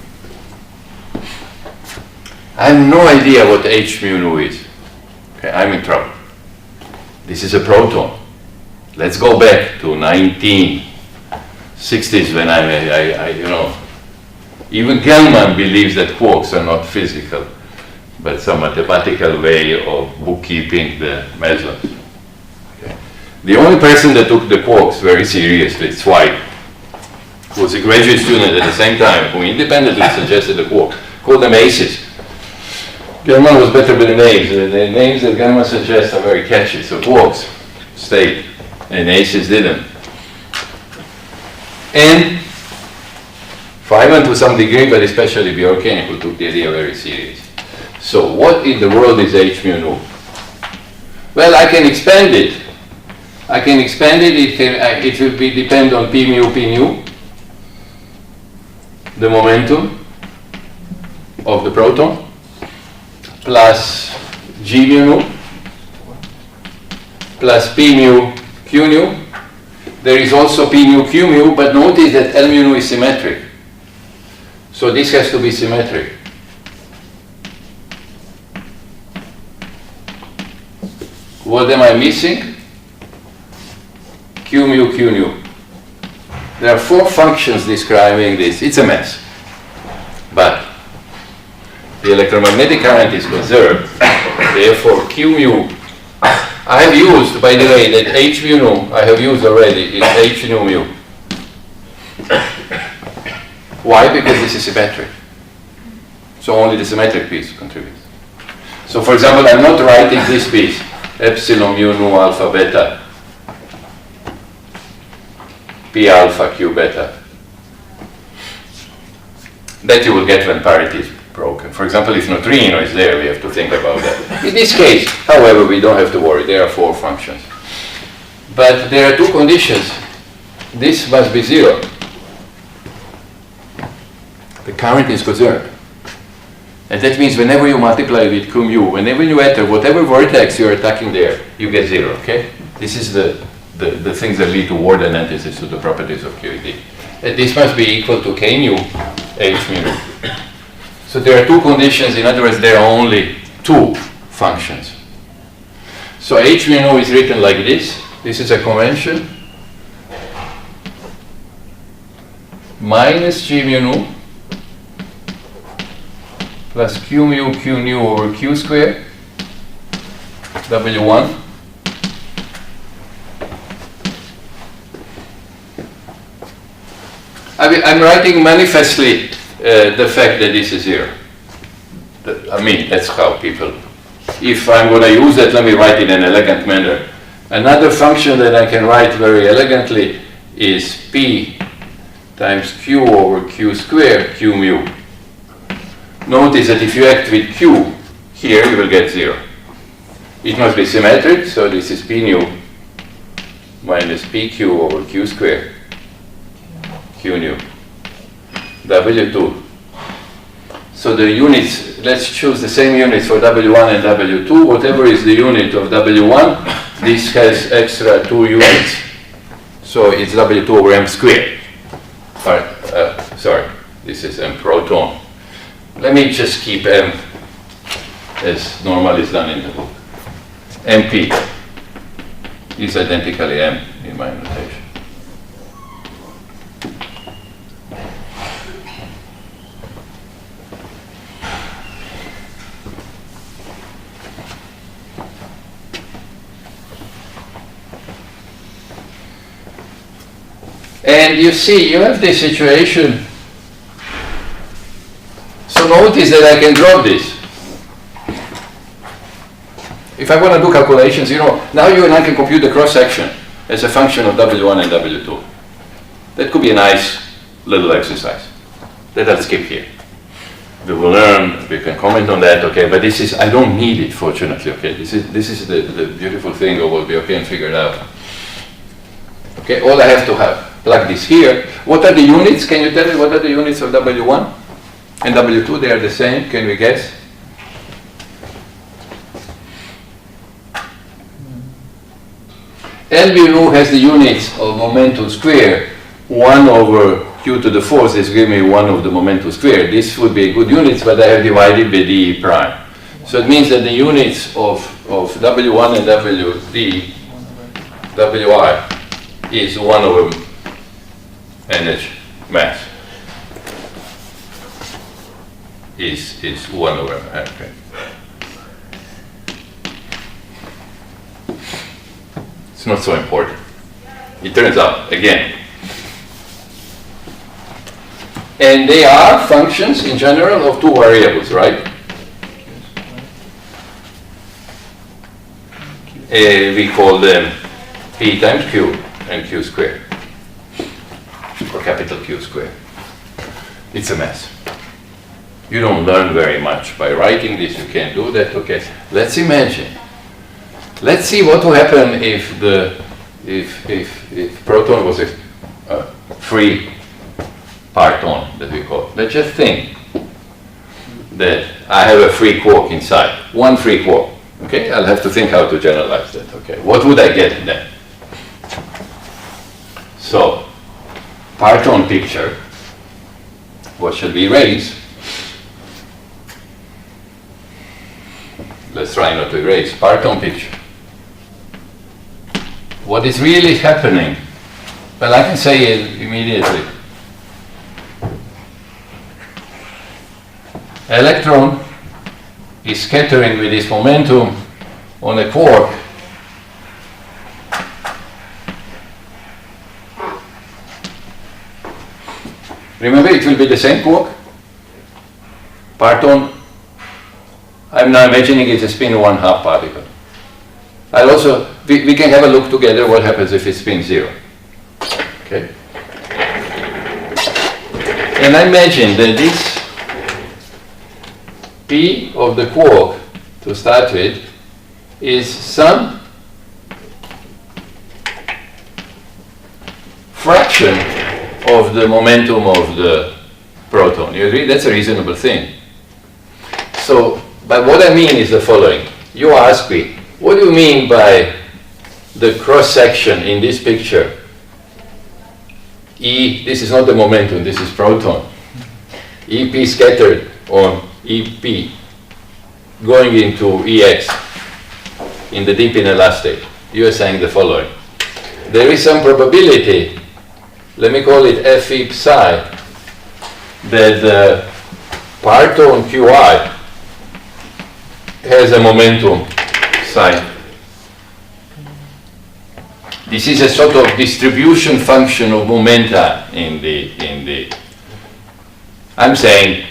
A: I have no idea what h mu nu is. Okay, I'm in trouble. This is a proton. Let's go back to 1960s when you know, even Gell-Mann believes that quarks are not physical, but some mathematical way of bookkeeping the mesons. Okay. The only person that took the quarks very seriously, Zweig, who was a graduate student at the same time, who independently suggested the quark, called them aces. Gell-Mann was better with the names. The names that Gell-Mann suggests are very catchy, so quarks stayed, and aces didn't. And Feynman to some degree, but especially Bjorken, who took the idea very serious. So what in the world is h mu nu? Well, I can expand it. I can expand it. It will depend on p mu, the momentum of the proton, plus g mu nu, plus p mu q nu. There is also p mu q mu, but notice that L mu nu is symmetric. So this has to be symmetric. What am I missing? Q mu q nu. There are 4 functions describing this. It's a mess. But the electromagnetic current is conserved. Therefore, Q mu. I have used, by the way, that h mu nu, I have used already, is h nu mu. Why? Because this is symmetric. So only the symmetric piece contributes. So for example, I'm not writing this piece, epsilon mu nu alpha beta, p alpha q beta. That you will get when parity is broken. For example, if neutrino is there, we have to think about that. In this case, however, we don't have to worry. There are 4 functions. But there are 2 conditions. This must be 0. The current is conserved. And that means whenever you multiply with q mu, whenever you enter whatever vortex you're attacking there, you get 0, okay? This is the things that lead to word analysis to the properties of QED. And this must be equal to k mu h mu. So there are 2 conditions. In other words, there are only 2 functions. So h mu nu is written like this. This is a convention. Minus g mu nu plus q mu q nu over q squared W1 I'm writing manifestly the fact that this is 0. I mean, that's how people, if I'm going to use that, let me write it in an elegant manner. Another function that I can write very elegantly is p times q over q squared q mu. Notice that if you act with q here, you will get 0. It must be symmetric, so this is p nu minus pq over q squared q nu. W2. So the units, let's choose the same units for W1 and W2. Whatever is the unit of W1, this has extra 2 units. So it's W2 over m squared. Sorry, this is m proton. Let me just keep m as normally is done in the book. MP is identically m in my notation. And you see, you have this situation. So notice that I can drop this. If I want to do calculations, you know, now you and I can compute the cross-section as a function of W1 and W2. That could be a nice little exercise that I'll skip here. We will learn, we can comment on that, okay, but this is, I don't need it, fortunately, okay. This is the beautiful thing of what we can figure it out. Okay, all I have to plug this here. What are the units? Can you tell me what are the units of W1 and W2? They are the same, can we guess? LBU has the units of momentum square. 1 over q to the fourth is giving me 1 of the momentum square. This would be a good units, but I have divided by d prime. So it means that the units of W1 and WD, Wi is 1 over NH mass. Is 1 over, okay. It's not so important. It turns out, again. And they are functions in general of 2 variables, right? We call them P times Q and Q squared, or capital Q squared. It's a mess. You don't learn very much by writing this. You can't do that. Okay. Let's imagine. Let's see what will happen if if proton was a free parton that we call. Let's just think that I have a free quark inside, 1 free quark. Okay, I'll have to think how to generalize that. Okay, what would I get then? So, parton picture. What shall we erase? Let's try not to erase. Parton picture. What is really happening? Well, I can say it immediately. Electron is scattering with its momentum on a quark. Remember, it will be the same quark. Parton, I'm now imagining it's a spin 1/2 particle. I'll also, we can have a look together what happens if it spins 0. Okay? And I imagine that this P of the quark, to start with, is some fraction of the momentum of the proton. You agree? That's a reasonable thing. So, but what I mean is the following. You ask me, what do you mean by the cross-section in this picture? E, this is not the momentum, this is proton. EP scattered on EP going into EX in the deep inelastic. You are saying the following. There is some probability, let me call it Fe psi, that the parton Qi has a momentum psi. This is a sort of distribution function of momenta in the I'm saying,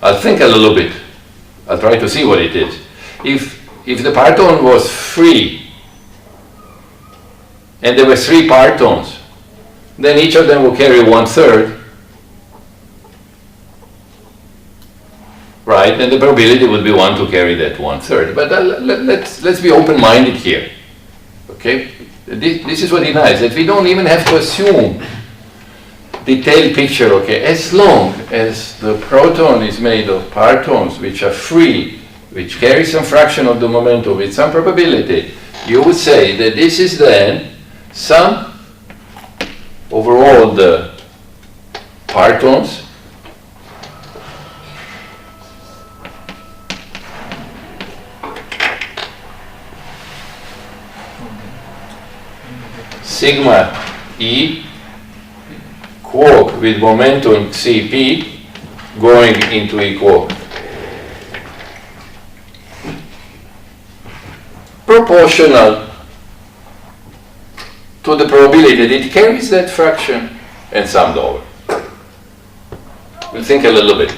A: I'll think a little bit. I'll try to see what it is. If the parton was free, and there were 3 partons, then each of them will carry 1/3, right? And the probability would be 1 to carry that 1/3. But let's be open-minded here, okay? This is what it is, that we don't even have to assume detailed picture, okay? As long as the proton is made of partons which are free, which carry some fraction of the momentum with some probability, you would say that this is then some overall the partons sigma E quark with momentum Cp going into E quark. Proportional to the probability that it carries that fraction and summed over. We'll think a little bit.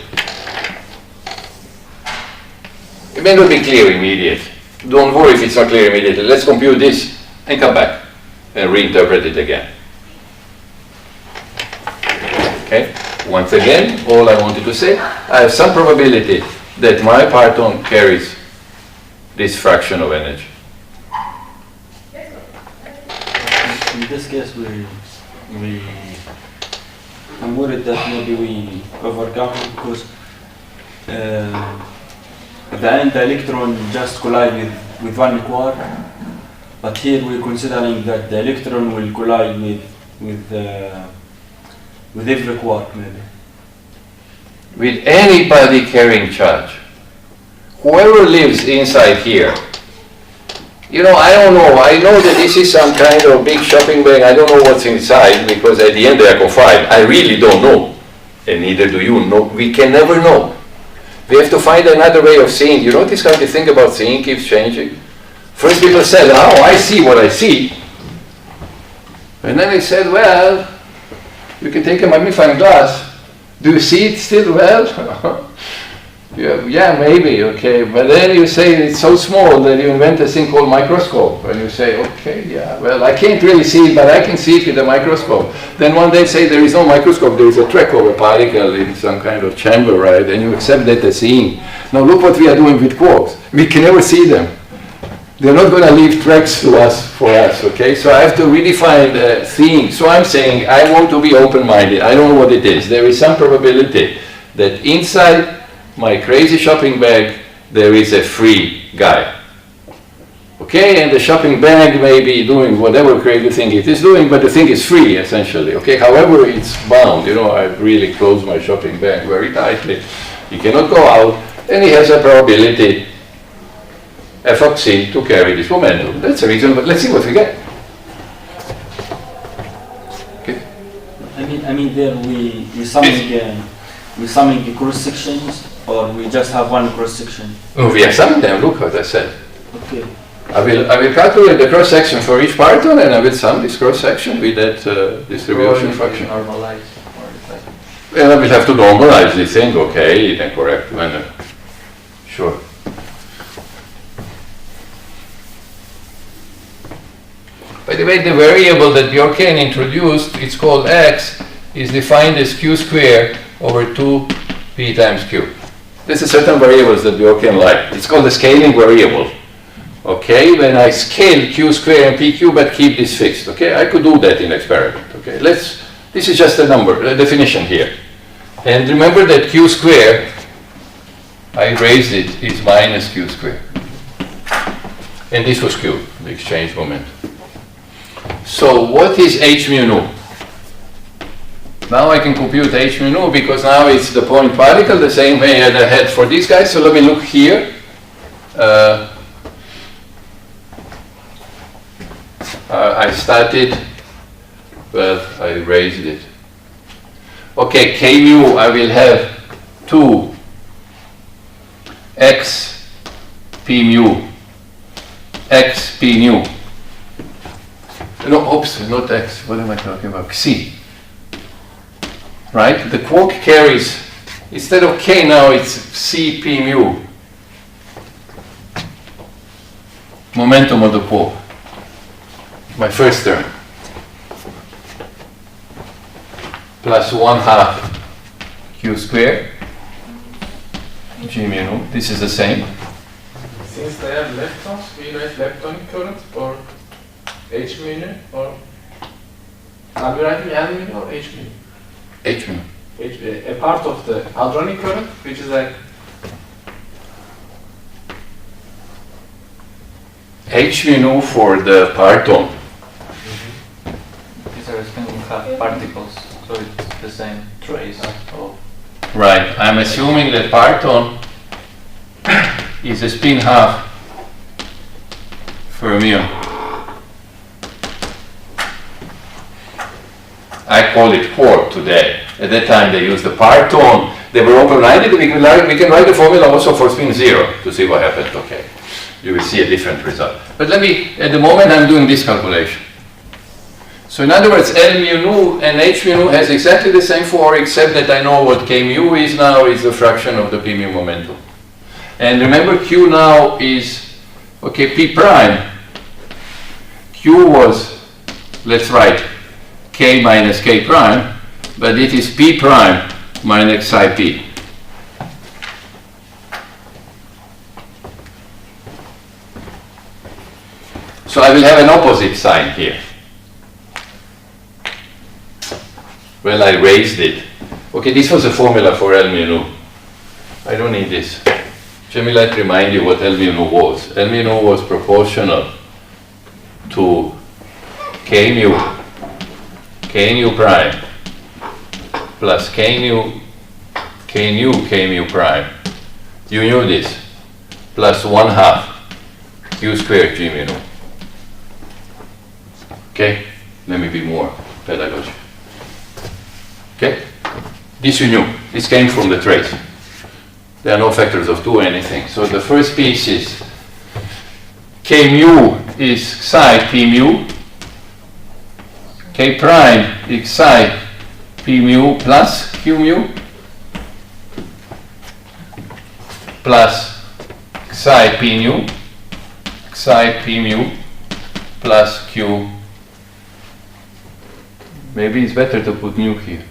A: It may not be clear immediately. Don't worry if it's not clear immediately. Let's compute this and come back and reinterpret it again. Okay? Once again, all I wanted to say, I have some probability that my parton carries this fraction of energy.
C: In this case, I'm worried that maybe we overcome it because at the end the electron just collide with one quark, but here we're considering that the electron will collide with every quark maybe.
A: With anybody carrying charge. Whoever lives inside here, you know, I don't know. I know that this is some kind of big shopping bag. I don't know what's inside because at the end they are confined. I really don't know. And neither do you know. We can never know. We have to find another way of seeing. You notice how the thing about seeing keeps changing? First people said, oh, I see what I see. And then they said, well, you can take a magnifying glass. Do you see it still well? Yeah, maybe, okay. But then you say it's so small that you invent a thing called microscope. And you say, okay, yeah, well, I can't really see it, but I can see it with a microscope. Then one day say there is no microscope, there is a track of a particle in some kind of chamber, right? And you accept that as seeing. Now look what we are doing with quarks. We can never see them. They're not going to leave tracks to us for us, okay? So I have to redefine the thing. So I'm saying I want to be open-minded. I don't know what it is. There is some probability that inside my crazy shopping bag there is a free guy. Okay, and the shopping bag may be doing whatever crazy thing it is doing, but the thing is free essentially. Okay, however it's bound. You know, I really close my shopping bag very tightly. He cannot go out, and he has a probability f of c to carry this momentum. That's a reason, but let's see what we get. Okay.
C: I mean there we summing the cross sections, or we just have one cross section?
A: Oh, we are summing them. Look what I said.
C: Okay.
A: I will calculate the cross section for each parton, and I will sum this cross section with that distribution function.
D: Normalize.
A: And I will have to normalize this thing. Okay, then correct. Sure. By the way, the variable that Bjorken introduced, it's called x, is defined as q squared over 2p times q. There's a certain variables that Bjorken liked. It's called the scaling variable. Okay, when I scale q squared and pq, but keep this fixed. Okay, I could do that in experiment. Okay, this is just a number, a definition here. And remember that q squared, I raised it, is minus q squared. And this was q, the exchange moment. So what is h mu nu? Now I can compute h mu nu because now it's the point particle, the same way as I had for these guys. So let me look here. I started, well, I raised it. Okay, k mu, I will have 2 x p mu, x p nu. No, oops, not x, what am I talking about? C. Right? The quark carries, instead of k now, it's c p mu. Momentum of the quark. My first term. Plus 1/2 q squared g mu nu. This is the same.
B: Since they are leptons, we write leptonic current or h mu nu, or are we writing L mu nu or h mu nu?
A: H mu.
B: A part of the hadronic current, which is like
A: H mu nu for the parton.
D: These are spinning half particles, so it's the same trace of.
A: Right. I'm assuming that parton is a spin half fermion. I call it quark today. At that time they used the parton. They were open-minded. We can write the formula also for spin 0 to see what happened. Okay. You will see a different result. But let me, at the moment I'm doing this calculation. So in other words, L mu nu and H mu nu has exactly the same force, except that I know what K mu is now, is the fraction of the P mu momentum. And remember Q now is, okay, P prime. Q was, let's write K minus K prime. but it is P prime minus psi P. So I will have an opposite sign here. Well, I raised it. Okay, this was a formula for L mu nu. I don't need this. Let me remind you what L mu nu was. L mu nu was proportional to K nu prime plus K nu prime. You knew this. Plus 1/2 Q squared G mu nu. Okay, let me be more pedagogic. Okay, this you knew. This came from the trace. There are no factors of 2 or anything. So the first piece is K mu is psi P mu. K prime is psi P mu plus Q mu plus psi P mu plus Q. Maybe it's better to put mu here.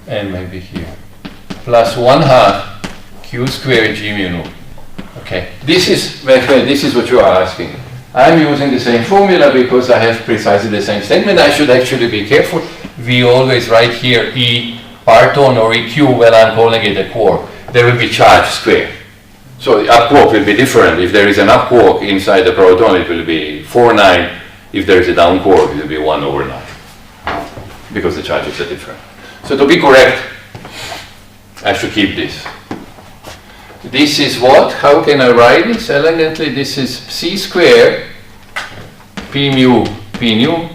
A: And maybe here. Plus 1/2 Q squared G mu nu. Okay. This is what you are asking. I'm using the same formula because I have precisely the same statement. I should actually be careful. We always write here E parton or EQ when I'm calling it a quark. There will be charge square. So the up quark will be different. If there is an up quark inside the proton, it will be 4/9. If there is a down quark, it will be 1/9. Because the charges are different. So to be correct, I should keep this. This is what? How can I write this elegantly? This is C squared P mu P nu,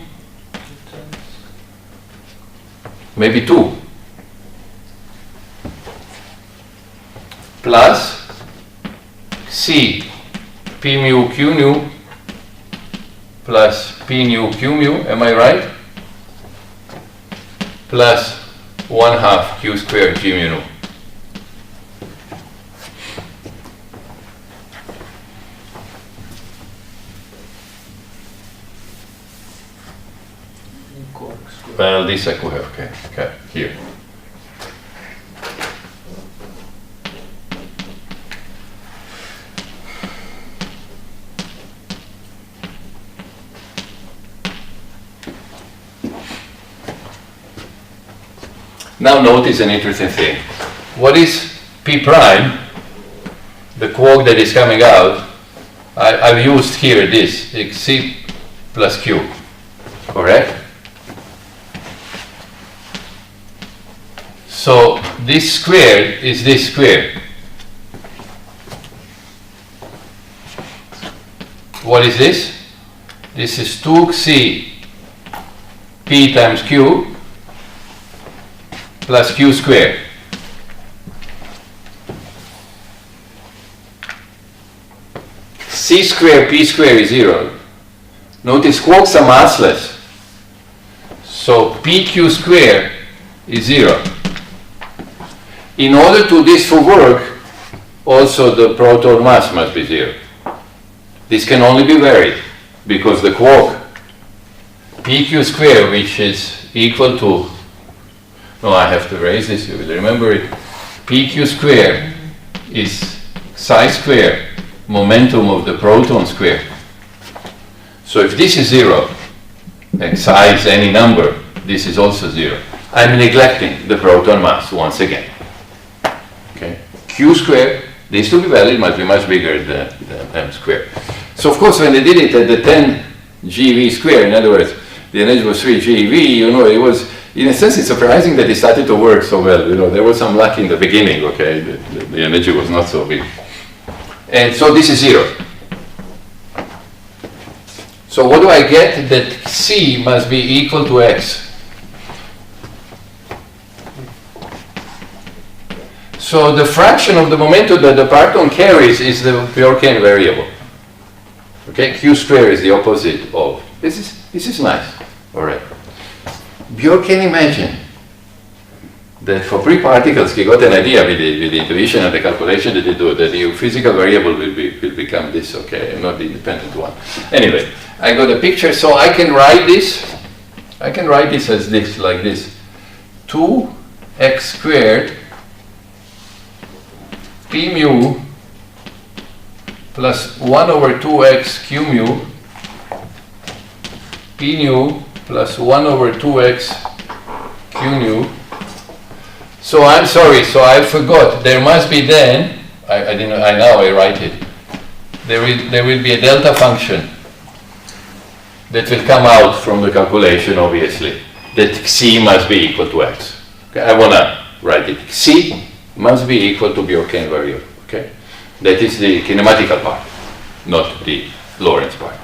A: maybe 2, plus C P mu Q nu plus P nu Q mu, am I right? Plus 1/2 Q squared G mu nu. Well, this I could have, okay, here. Now notice an interesting thing. What is P prime, the quark that is coming out? I've used here this, it's C plus Q, correct? So this squared is this squared. What is this? This is 2C P times Q plus Q squared. C squared P squared is 0. Notice quarks are massless. So PQ squared is 0. In order to this to work, also the proton mass must be 0. This can only be varied because the quark PQ squared, which is equal to, no, I have to erase this, you will remember it. PQ squared is psi squared momentum of the proton squared. So if this is 0, and psi is any number, this is also 0. I'm neglecting the proton mass once again. Okay, Q squared, this to be valid must be much bigger than M squared. So of course when they did it at the 10 GeV squared, in other words, the energy was 3 GeV, you know, it was, in a sense, it's surprising that it started to work so well. You know, there was some luck in the beginning, okay, the energy was not so big. And so this is 0. So what do I get? That C must be equal to X. So the fraction of the momentum that the parton carries is the Bjorken variable. Okay, Q squared is the opposite of, this is nice, all right. Bjorken imagine that for pre-particles, he got an idea with the intuition and the calculation that they do, that the physical variable will become this, okay, and not the independent one. Anyway, I got a picture, so I can write this I can write this as this, like this. 2x squared p mu plus 1 over 2x q mu p nu plus 1 over 2x q nu. So I'm sorry, so I forgot. There must be then, I write it. There will be a delta function that will come out from the calculation, obviously, that c must be equal to x. Okay, I want to write it. C must be equal to Bjorken variable. Okay, that is the kinematical part, not the Lorentz part.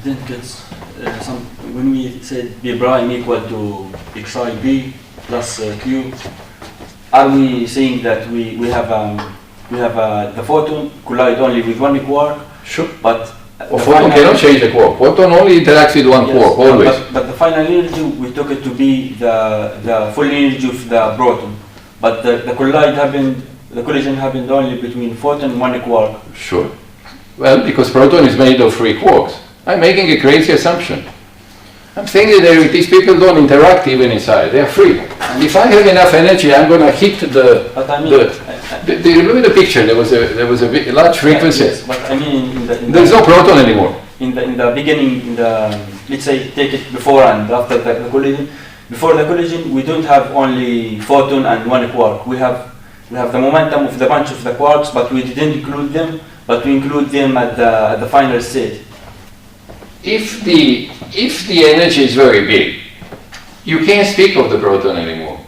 C: Then it's when we said b prime equal to xi b plus q, are we saying that we have the photon collide only with one quark?
A: Sure.
C: But
A: photon cannot change the quark. Photon only interacts with one quark, always.
C: But the final energy, we took it to be the full energy of the proton. But the collision happened only between photon and one quark.
A: Sure. Well, because proton is made of 3 quarks. I'm making a crazy assumption. I'm saying that these people don't interact even inside. They are free. And if I have enough energy, I'm going to hit the.
C: But I mean,
A: look at the picture. There was a large frequency.
C: Yes, but I mean,
A: there's no proton anymore.
C: In the beginning, let's say take it before and after the collision. Before the collision, we don't have only photon and one quark. We have the momentum of the bunch of the quarks, but we didn't include them. But we include them at the final state.
A: If the energy is very big, you can't speak of the proton anymore.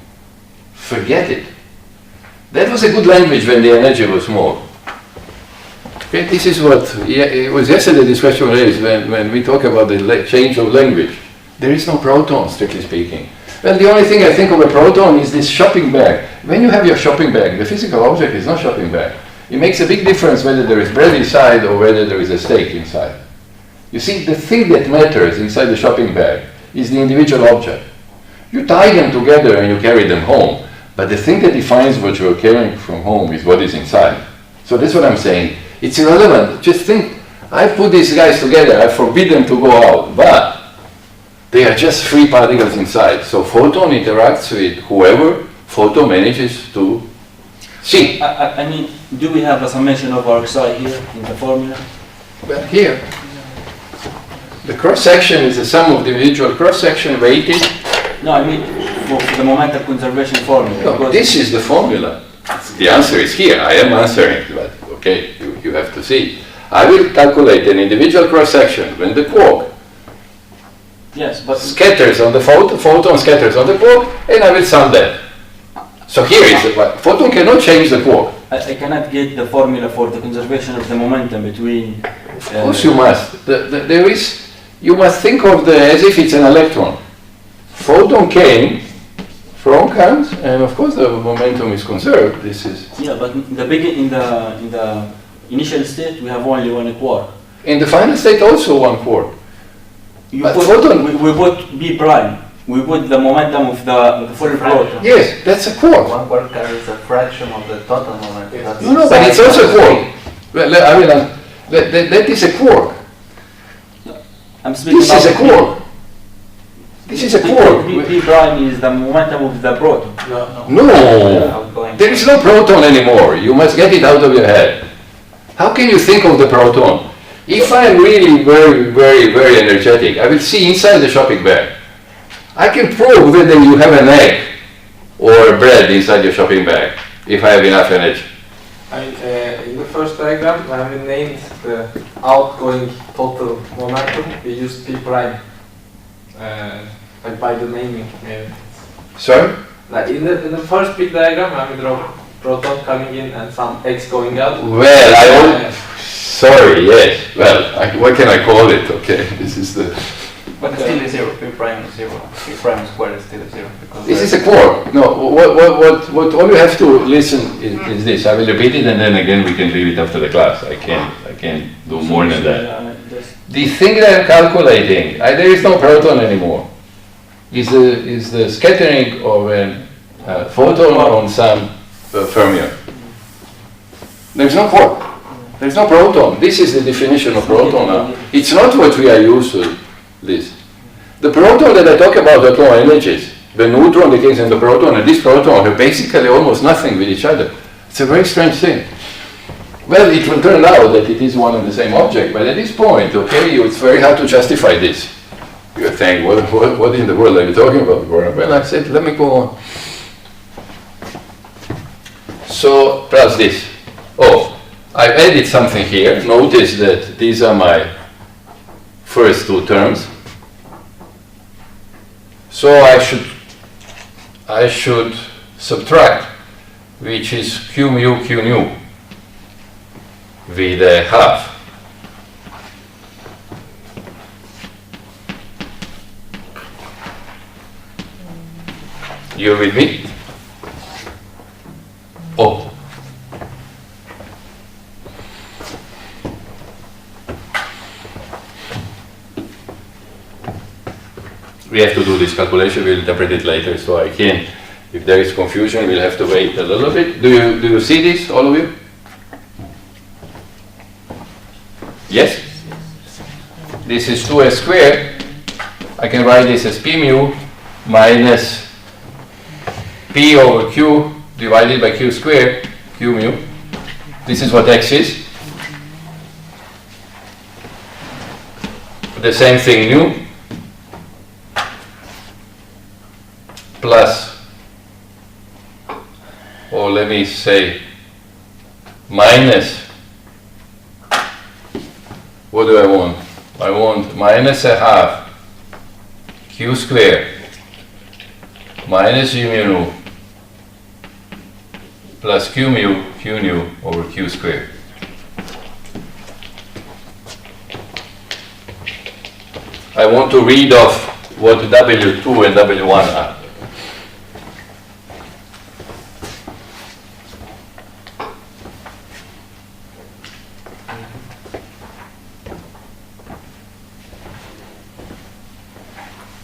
A: Forget it. That was a good language when the energy was small. Okay, this is what it was yesterday. This question raised when we talk about the change of language. There is no proton, strictly speaking. Well, the only thing I think of a proton is this shopping bag. When you have your shopping bag, the physical object is not shopping bag. It makes a big difference whether there is bread inside or whether there is a steak inside. You see, the thing that matters inside the shopping bag is the individual object. You tie them together and you carry them home, but the thing that defines what you're carrying from home is what is inside. So that's what I'm saying. It's irrelevant. Just think, I put these guys together, I forbid them to go out, but they are just 3 particles inside. So photon interacts with whoever photon manages to see.
C: I mean, do we have a summation of our xi here in the formula?
A: Well, here, the cross-section is the sum of the individual cross-section weighted.
C: No, I mean, for the momentum conservation formula.
A: No, this is the formula. The answer is here. I am answering, but okay, you have to see. I will calculate an individual cross-section when the quark scatters on the photon scatters on the quark, and I will sum that. So here is the photon cannot change the quark.
C: I cannot get the formula for the conservation of the momentum between.
A: Of course you must. You must think of as if it's an electron. Photon came, phone comes, and of course the momentum is conserved. This is.
C: Yeah, but in the initial state we have only one quark.
A: In the final state also one quark.
C: We put B prime. We put the momentum of the full proton.
A: Yes, that's a quark.
D: One quark carries a fraction of the total momentum.
A: Yes. No, but it's also a quark. Well, I mean, that is a quark.
C: I'm speaking
A: this is a quark. This is a quark.
C: B prime is the momentum of the proton.
A: No, there is no proton anymore. You must get it out of your head. How can you think of the proton? If I am really very, very, very energetic, I will see inside the shopping bag. I can prove whether you have an egg or bread inside your shopping bag, if I have enough energy.
B: In the first diagram, when we named the outgoing total momentum, we used P prime by the naming.
A: Sorry?
B: Like in the first big diagram, when we draw proton coming in and some X going out.
A: Well, sorry, yes. Well, what can I call it? Okay, this is the.
D: But it's still a 0. P prime is 0. P prime squared is still a 0. Because
A: this is a quark. No, what all you have to listen is this. I will repeat it and then again we can leave it after the class. I can't do more than that. The thing that I'm calculating, there is no proton anymore. Is the scattering of a photon on some fermion. There's no quark. There's no proton. This is the definition of proton now. It's not what we are used to. This. The proton that I talk about at low energies, the neutron decays and the proton, and this proton have basically almost nothing with each other. It's a very strange thing. Well, it will turn out that it is one and the same object, but at this point, okay, it's very hard to justify this. You're saying, what in the world are you talking about? Well, I said, let me go on. So, plus this. Oh, I've added something here. Notice that these are my first two terms. So I should subtract, which is q mu q nu with a half. You with me? Oh. We have to do this calculation, we'll interpret it later, so I can, if there is confusion, we'll have to wait a little bit. Do you see this, all of you? Yes? This is 2s squared. I can write this as p mu minus p over q divided by q squared, q mu. This is what x is. The same thing nu plus, or let me say minus, what do I want? I want minus a half q squared minus g mu nu plus q mu q nu over q squared. I want to read off what W2 and W1 are.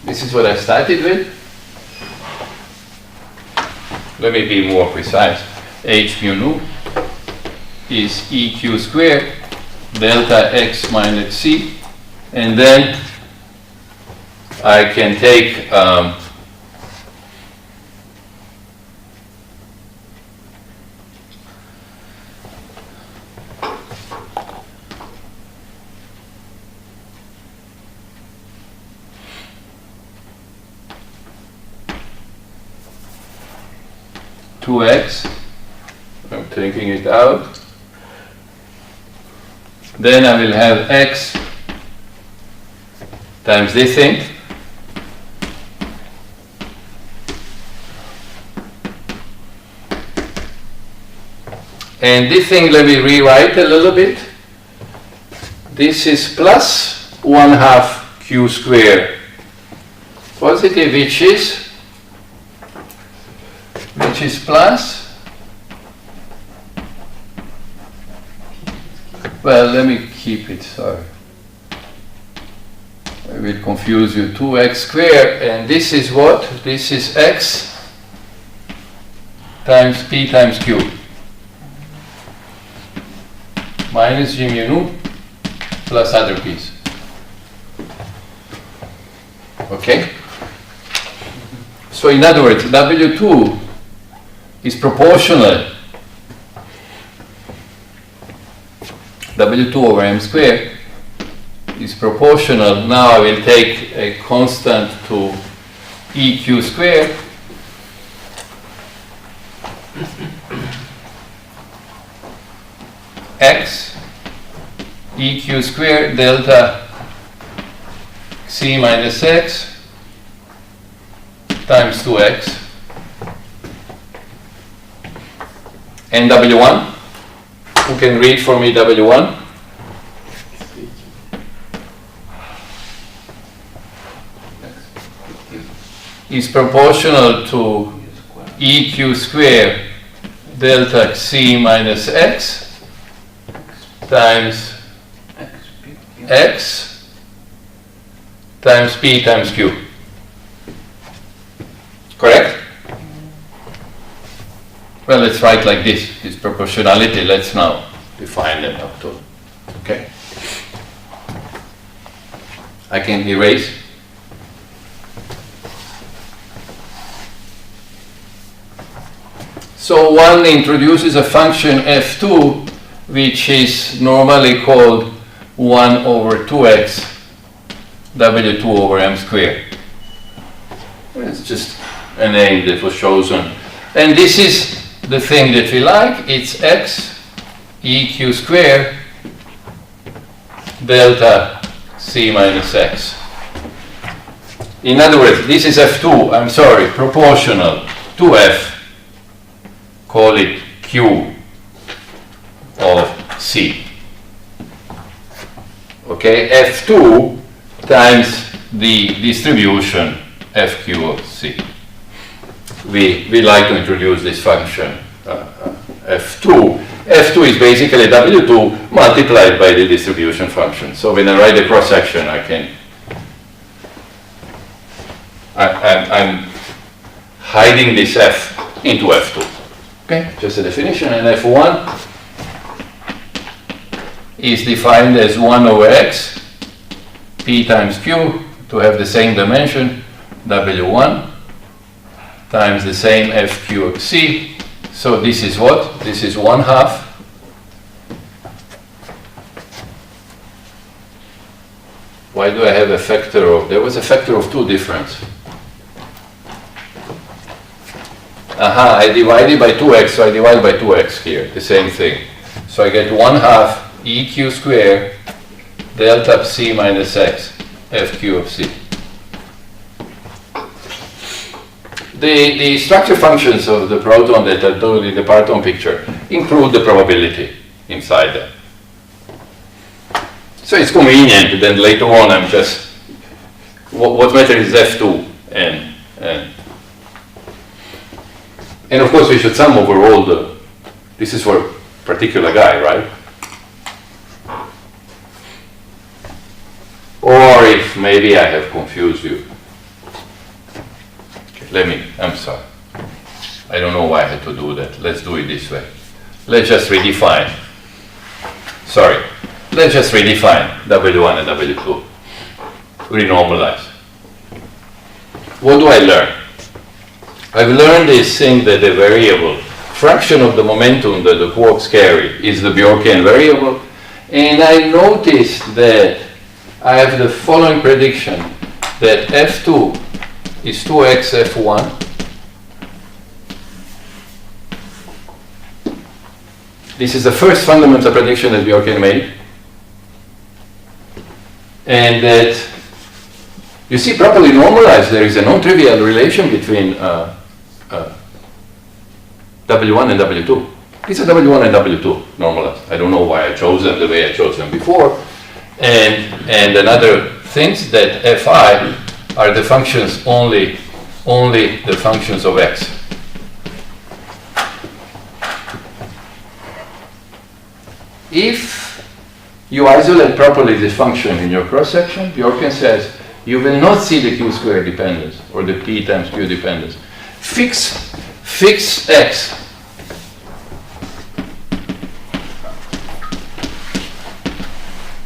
A: This is what I started with. Let me be more precise. H mu nu is EQ squared delta x minus c, and then I can take two x. I'm taking it out. Then I will have x times this thing. And this thing, let me rewrite a little bit. This is plus 1/2 q squared positive, which is plus, well, let me keep it, sorry. I will confuse you, 2x squared, and this is what? This is x times p times q minus g mu nu plus other p's. Okay? So in other words, W2 is proportional, W2 over m squared is proportional. Now I will take a constant to EQ squared x EQ squared delta c minus x times 2x. And W1, who can read for me W1? Is proportional to EQ squared delta c minus x times x times p times q. Correct? Well, let's write like this. This proportionality, let's now define them up to. Okay? I can erase. So one introduces a function f2, which is normally called 1 over 2x w2 over m squared. It's just a name that was chosen. And this is the thing that we like. It's x eq squared delta c minus x. In other words, this is f2, I'm sorry, proportional to f, call it q of c. Okay, f2 times the distribution fq of c. We like to introduce this function f2. f2 is basically w2 multiplied by the distribution function. So when I write the cross section, I'm hiding this f into f2. Okay, just a definition. And f1 is defined as 1 over x p times q to have the same dimension w1 times the same fq of c. So this is what? This is 1/2 why do I have a factor of, there was a factor of 2 difference. Aha, I divided by 2x, so I divide by 2x here, the same thing. So I get 1/2 eq squared delta c minus x fq of c. The structure functions of the proton that are told in the parton picture include the probability inside them. So it's convenient, then later on I'm just, what matters is f2 and of course we should sum over all the, this is for a particular guy, right? Or if maybe I have confused you. I'm sorry. I don't know why I had to do that. Let's do it this way. Let's just redefine. Sorry. Let's just redefine W1 and W2. Renormalize. What do I learn? I've learned this thing that the variable, fraction of the momentum that the quarks carry is the Bjorkian variable. And I noticed that I have the following prediction, that F2 is 2x F1 this is the first fundamental prediction that Bjorkian made, and that you see properly normalized there is a non-trivial relation between W1 and W2. These are W1 and W2 normalized. I don't know why I chose them the way I chose them before. And another things that Fi are the functions only the functions of x. If you isolate properly this function in your cross-section, Bjorkian says you will not see the q square dependence or the p times q dependence. Fix x.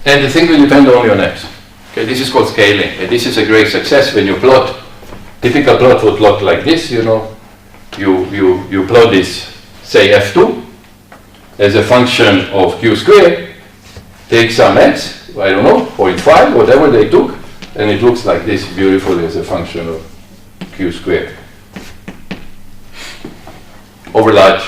A: And the thing will depend only on x. Okay, this is called scaling. And this is a great success when you plot. Typical plot would look like this, you know. You plot this, say f2, as a function of q squared. Take some x, I don't know, 0.5, whatever they took, and it looks like this beautifully as a function of q squared. Over large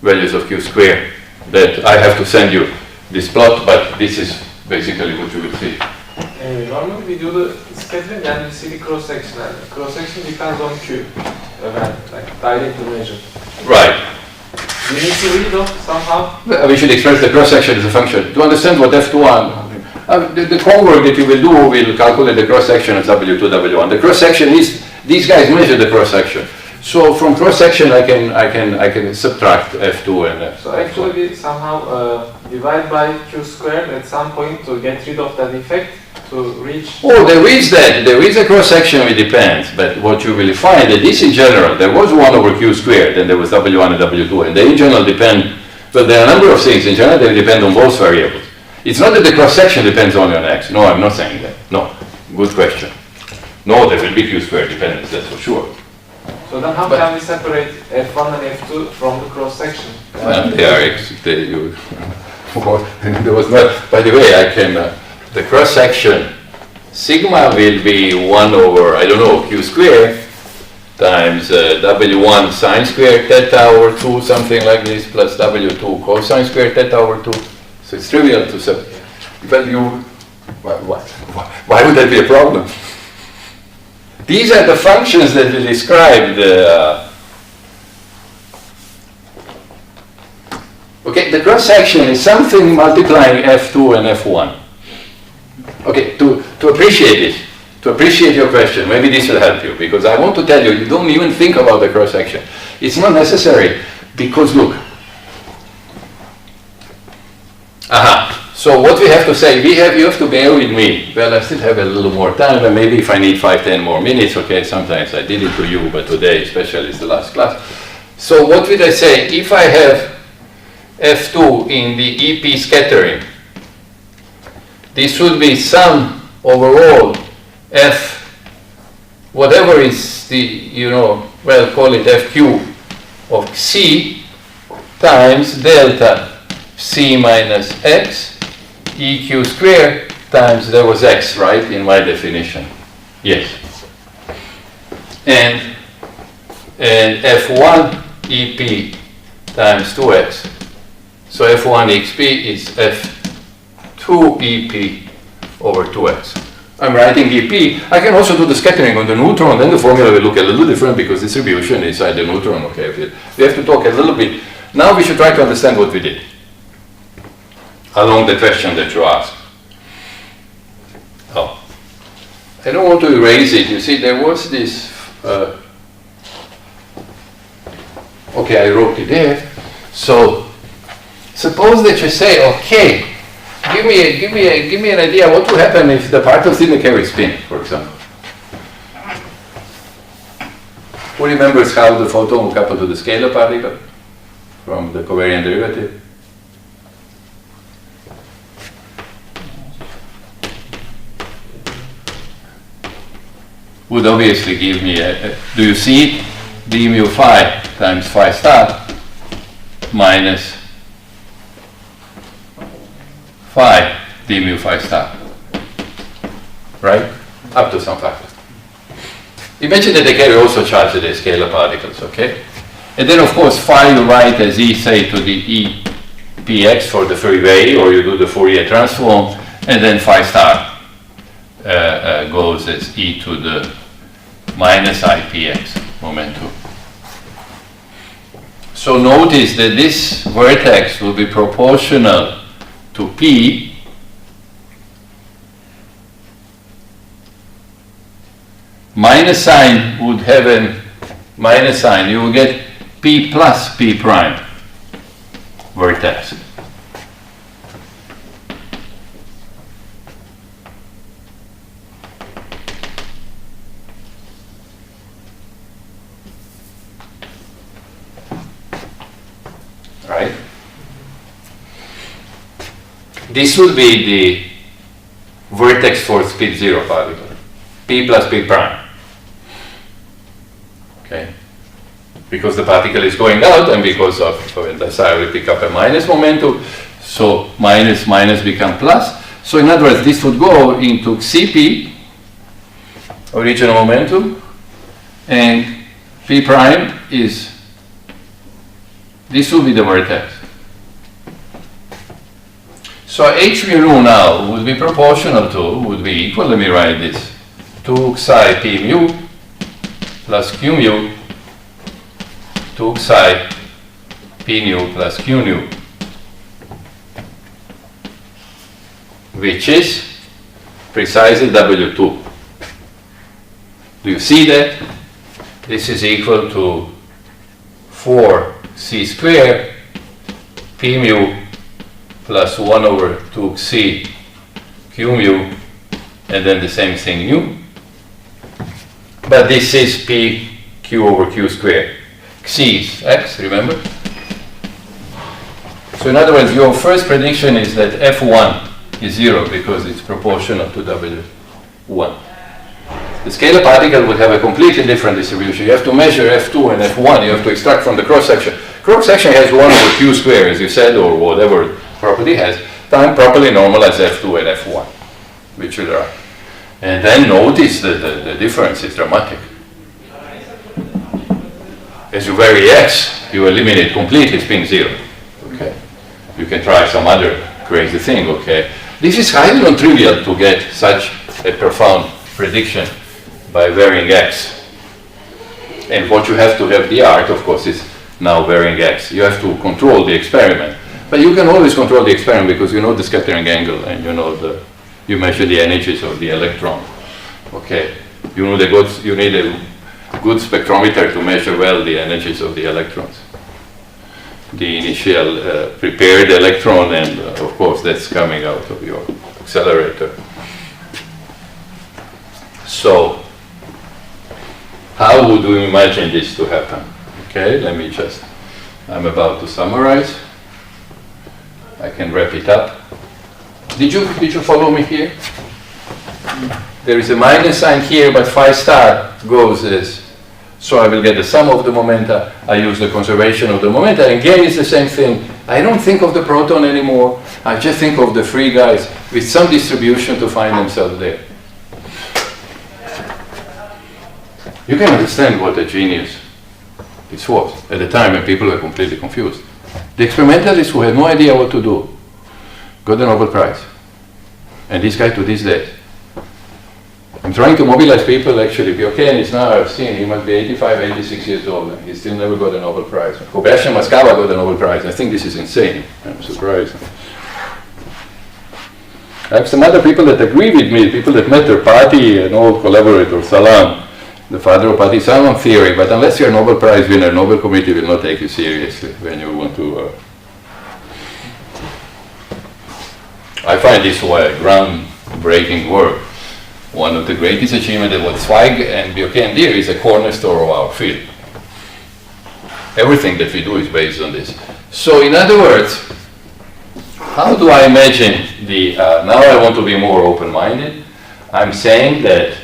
A: values of q squared that I have to send you this plot, but this is basically what you will see.
B: Normally we do the scattering and we see the cross-section. Cross-section depends on Q, like directly measured.
A: Right.
B: We need to read off somehow.
A: We should express the cross-section as a function. To understand what F2 the homework that you will do will calculate the cross-section of W2, W1. The cross-section is, these guys measure the cross-section. So from cross-section I can subtract F2 and F.
B: So actually we somehow divide by Q squared at some point to get rid of that effect to reach.
A: Oh, there is that. There is a cross-section which depends, but what you will find that this in general, there was 1 over Q squared and there was W1 and W2, and they in general depend, but there are a number of things. In general they depend on both variables. It's not that the cross-section depends only on X. No, I'm not saying that. No. Good question. No, there will be Q squared dependence, that's for sure.
B: So then how
A: But-
B: can we separate F1 and F2 from the cross section?
A: Well, they are there was not, by the way, I can, the cross section, sigma will be 1 over, I don't know, q squared times W1 sine squared theta over 2, something like this, plus W2 cosine squared theta over 2. So it's trivial to say, well, why would that be a problem? These are the functions that we described. Okay, the cross section is something multiplying F2 and F1. Okay, to appreciate it, to appreciate your question, maybe this will help you, because I want to tell you, you don't even think about the cross section. It's not necessary, because look. Aha. So what we have to say, you have to bear with me. Well, I still have a little more time, and maybe if I need 5-10 more minutes, okay, sometimes I did it to you, but today especially is the last class. So what would I say? If I have F2 in the EP scattering, this would be sum overall F, whatever is the, well, call it FQ of C times delta C minus X EQ squared times, there was X, right, in my definition. Yes. And F1 EP times 2X. So F1 XP is F2 EP over 2X. I'm writing EP. I can also do the scattering on the neutron, then the formula will look a little different because distribution inside the neutron. Okay, we have to talk a little bit. Now we should try to understand what we did along the question that you asked. Oh, I don't want to erase it. You see, there was this. Okay, I wrote it there. So suppose that you say, okay, give me an idea what would happen if the particles didn't carry spin, for example. Who remembers how the photon will couple to the scalar particle from the covariant derivative? Would obviously give me do you see it? D mu phi times phi star minus phi d mu phi star, right? Up to some factor. Imagine that they carry also charge that they scalar particles, okay? And then of course phi you write as e, say, to the e px for the Fourier, or you do the Fourier transform, and then phi star goes as e to the minus ipx momentum. So notice that this vertex will be proportional to P minus sign would have a minus sign. You will get P plus P prime vertex. Right? This would be the vertex for speed 0 particle, P plus P prime. Okay? Because the particle is going out, and because of the psi will pick up a minus momentum, so minus minus become plus. So in other words, this would go into Cp, original momentum, and P prime is, this will be the vertex. So H mu nu now would be proportional to, would be equal, let me write this, 2 psi P mu plus Q mu, 2 psi P nu plus Q nu, which is precisely W2. Do you see that? This is equal to 4 C squared P mu plus 1 over 2 C Q mu, and then the same thing nu. But this is P Q over Q squared. Xi is X, remember? So in other words, your first prediction is that F1 is 0 because it's proportional to W1. The scalar particle would have a completely different distribution. You have to measure F2 and F1. You have to extract from the cross-section. Cross-section has 1 over Q square, as you said, or whatever property has. Time properly normalized F2 and F1, which there are. And then notice that the difference is dramatic. As you vary x, you eliminate completely spin 0. Okay. You can try some other crazy thing, okay. This is highly non-trivial to get such a profound prediction by varying x. And what you have to have the art, of course, is now varying x. You have to control the experiment. But you can always control the experiment because you know the scattering angle and you know you measure the energies of the electron. Okay. You need a good spectrometer to measure well the energies of the electrons. The initial prepared electron, and of course that's coming out of your accelerator. So, how would we imagine this to happen? Okay, let me just, I'm about to summarize. I can wrap it up. Did you follow me here? There is a minus sign here, but phi star goes as, so I will get the sum of the momenta. I use the conservation of the momenta. And again, it's the same thing. I don't think of the proton anymore. I just think of the free guys with some distribution to find themselves there. You can understand what a genius this was at the time when people were completely confused. The experimentalists who had no idea what to do got the Nobel Prize. And this guy to this day. I'm trying to mobilize people actually. Buchanan is now, I've seen, he must be 85, 86 years old, and he still never got a Nobel Prize. Kobayashi Maskawa got a Nobel Prize. I think this is insane. I'm surprised. I have some other people that agree with me, people that met their party, an old collaborator, Salam, the father of Party-Salmon theory, but unless you're a Nobel Prize winner, Nobel Committee will not take you seriously when you want to. I find this groundbreaking work. One of the greatest achievements that what Zweig and Buchanan did is a cornerstone of our field. Everything that we do is based on this. So in other words, how do I imagine the, now I want to be more open-minded. I'm saying that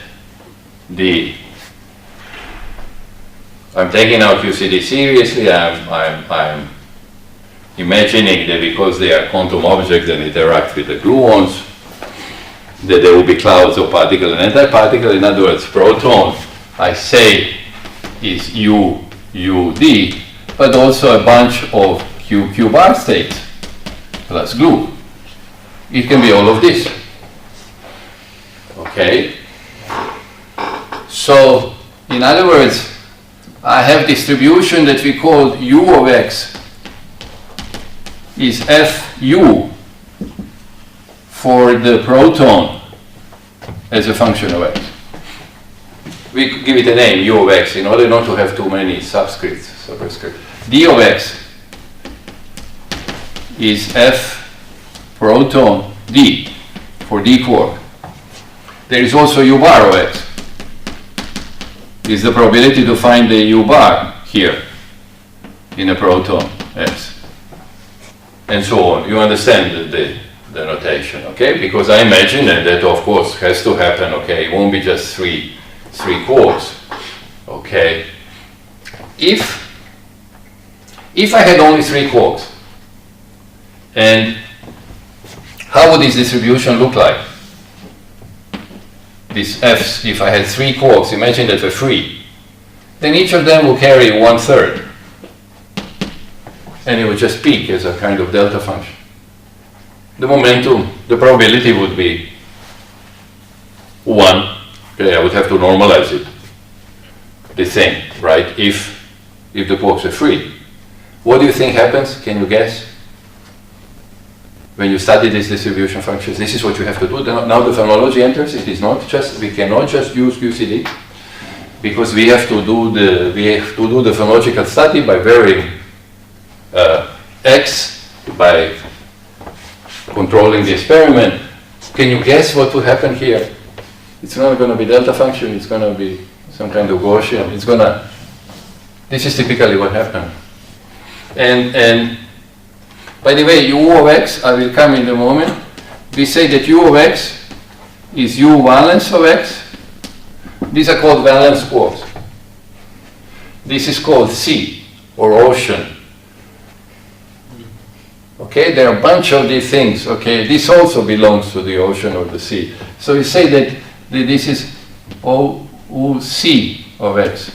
A: I'm taking now QCD seriously. I'm imagining that because they are quantum objects and interact with the gluons, that there will be clouds of particle and antiparticle. In other words, proton, I say, is U, U, D, but also a bunch of Q, Q bar states plus glue. It can be all of this. Okay? So, in other words, I have distribution that we call U of x is Fu for the proton as a function of x. We could give it a name, U of x, in order not to have too many subscripts. D of x is F proton D for D quark. There is also U bar of x. Is the probability to find the U bar here in a proton x. And so on. You understand the notation, okay? Because I imagine that of course has to happen, okay? It won't be just three quarks, okay? If I had only 3 quarks, and how would this distribution look like? These F's, if I had 3 quarks, imagine that they're free, then each of them will carry 1/3. And it would just peak as a kind of delta function. The momentum, the probability would be 1. Okay, I would have to normalize it. The thing, right? If the quarks are free. What do you think happens? Can you guess? When you study these distribution functions, this is what you have to do. Now the phenomenology enters. It is not just, we cannot just use QCD, because we have to do the phonological study by varying x by controlling the experiment. Can you guess what will happen here? It's not going to be delta function. It's going to be some kind of Gaussian. This is typically what happened. And by the way, U of x, I will come in a moment. We say that U of x is U valence of x These are called valence quarks. This is called sea or ocean. Okay, there are a bunch of these things. Okay, this also belongs to the ocean or the sea. So you say that this is OC of X,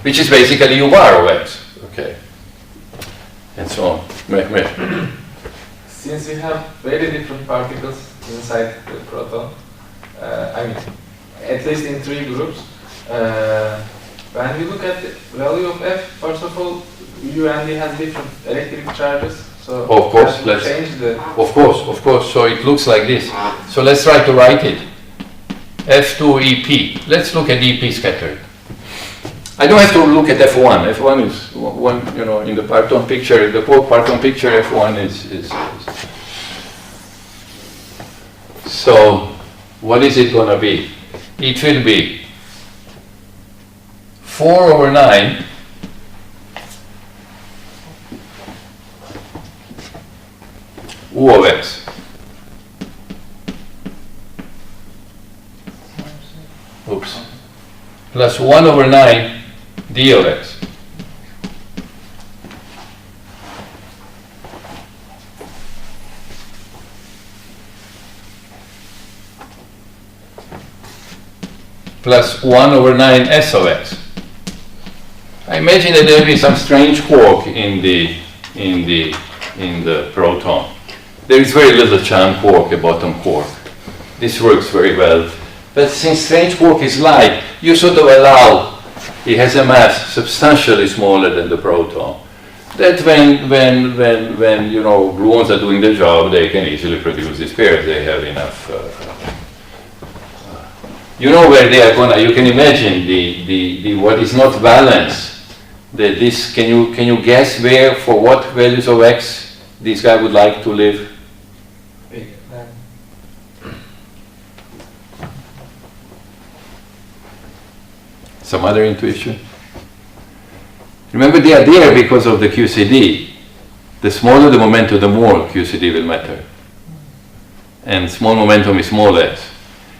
A: which is basically U bar of X. Okay, and so on.
B: Since we have very different particles inside the proton, I mean, at least in 3 groups, when we look at the value of F, first of all, U and D has different electric charges. So
A: of course,
B: let's change the.
A: Of course. So it looks like this. So let's try to write it. F2 EP. Let's look at EP scattered. I don't have to look at F1. F1 is one, you know, in the parton picture. The whole parton picture, F1 is. So what is it going to be? It will be 4/9 U of X plus 1/9 D of X plus 1/9 S of X. I imagine that there will be some strange quark in the proton. There is very little Chan quark, a bottom quark. This works very well. But since strange quark is light, you sort of allow, it has a mass substantially smaller than the proton. That when you know, gluons are doing their job, they can easily produce these pairs. They have enough. You know where they are gonna. You can imagine the what is not valence. That this can you guess where, for what values of X this guy would like to live? Some other intuition? Remember, they are there because of the QCD. The smaller the momentum, the more QCD will matter. And small momentum is small x.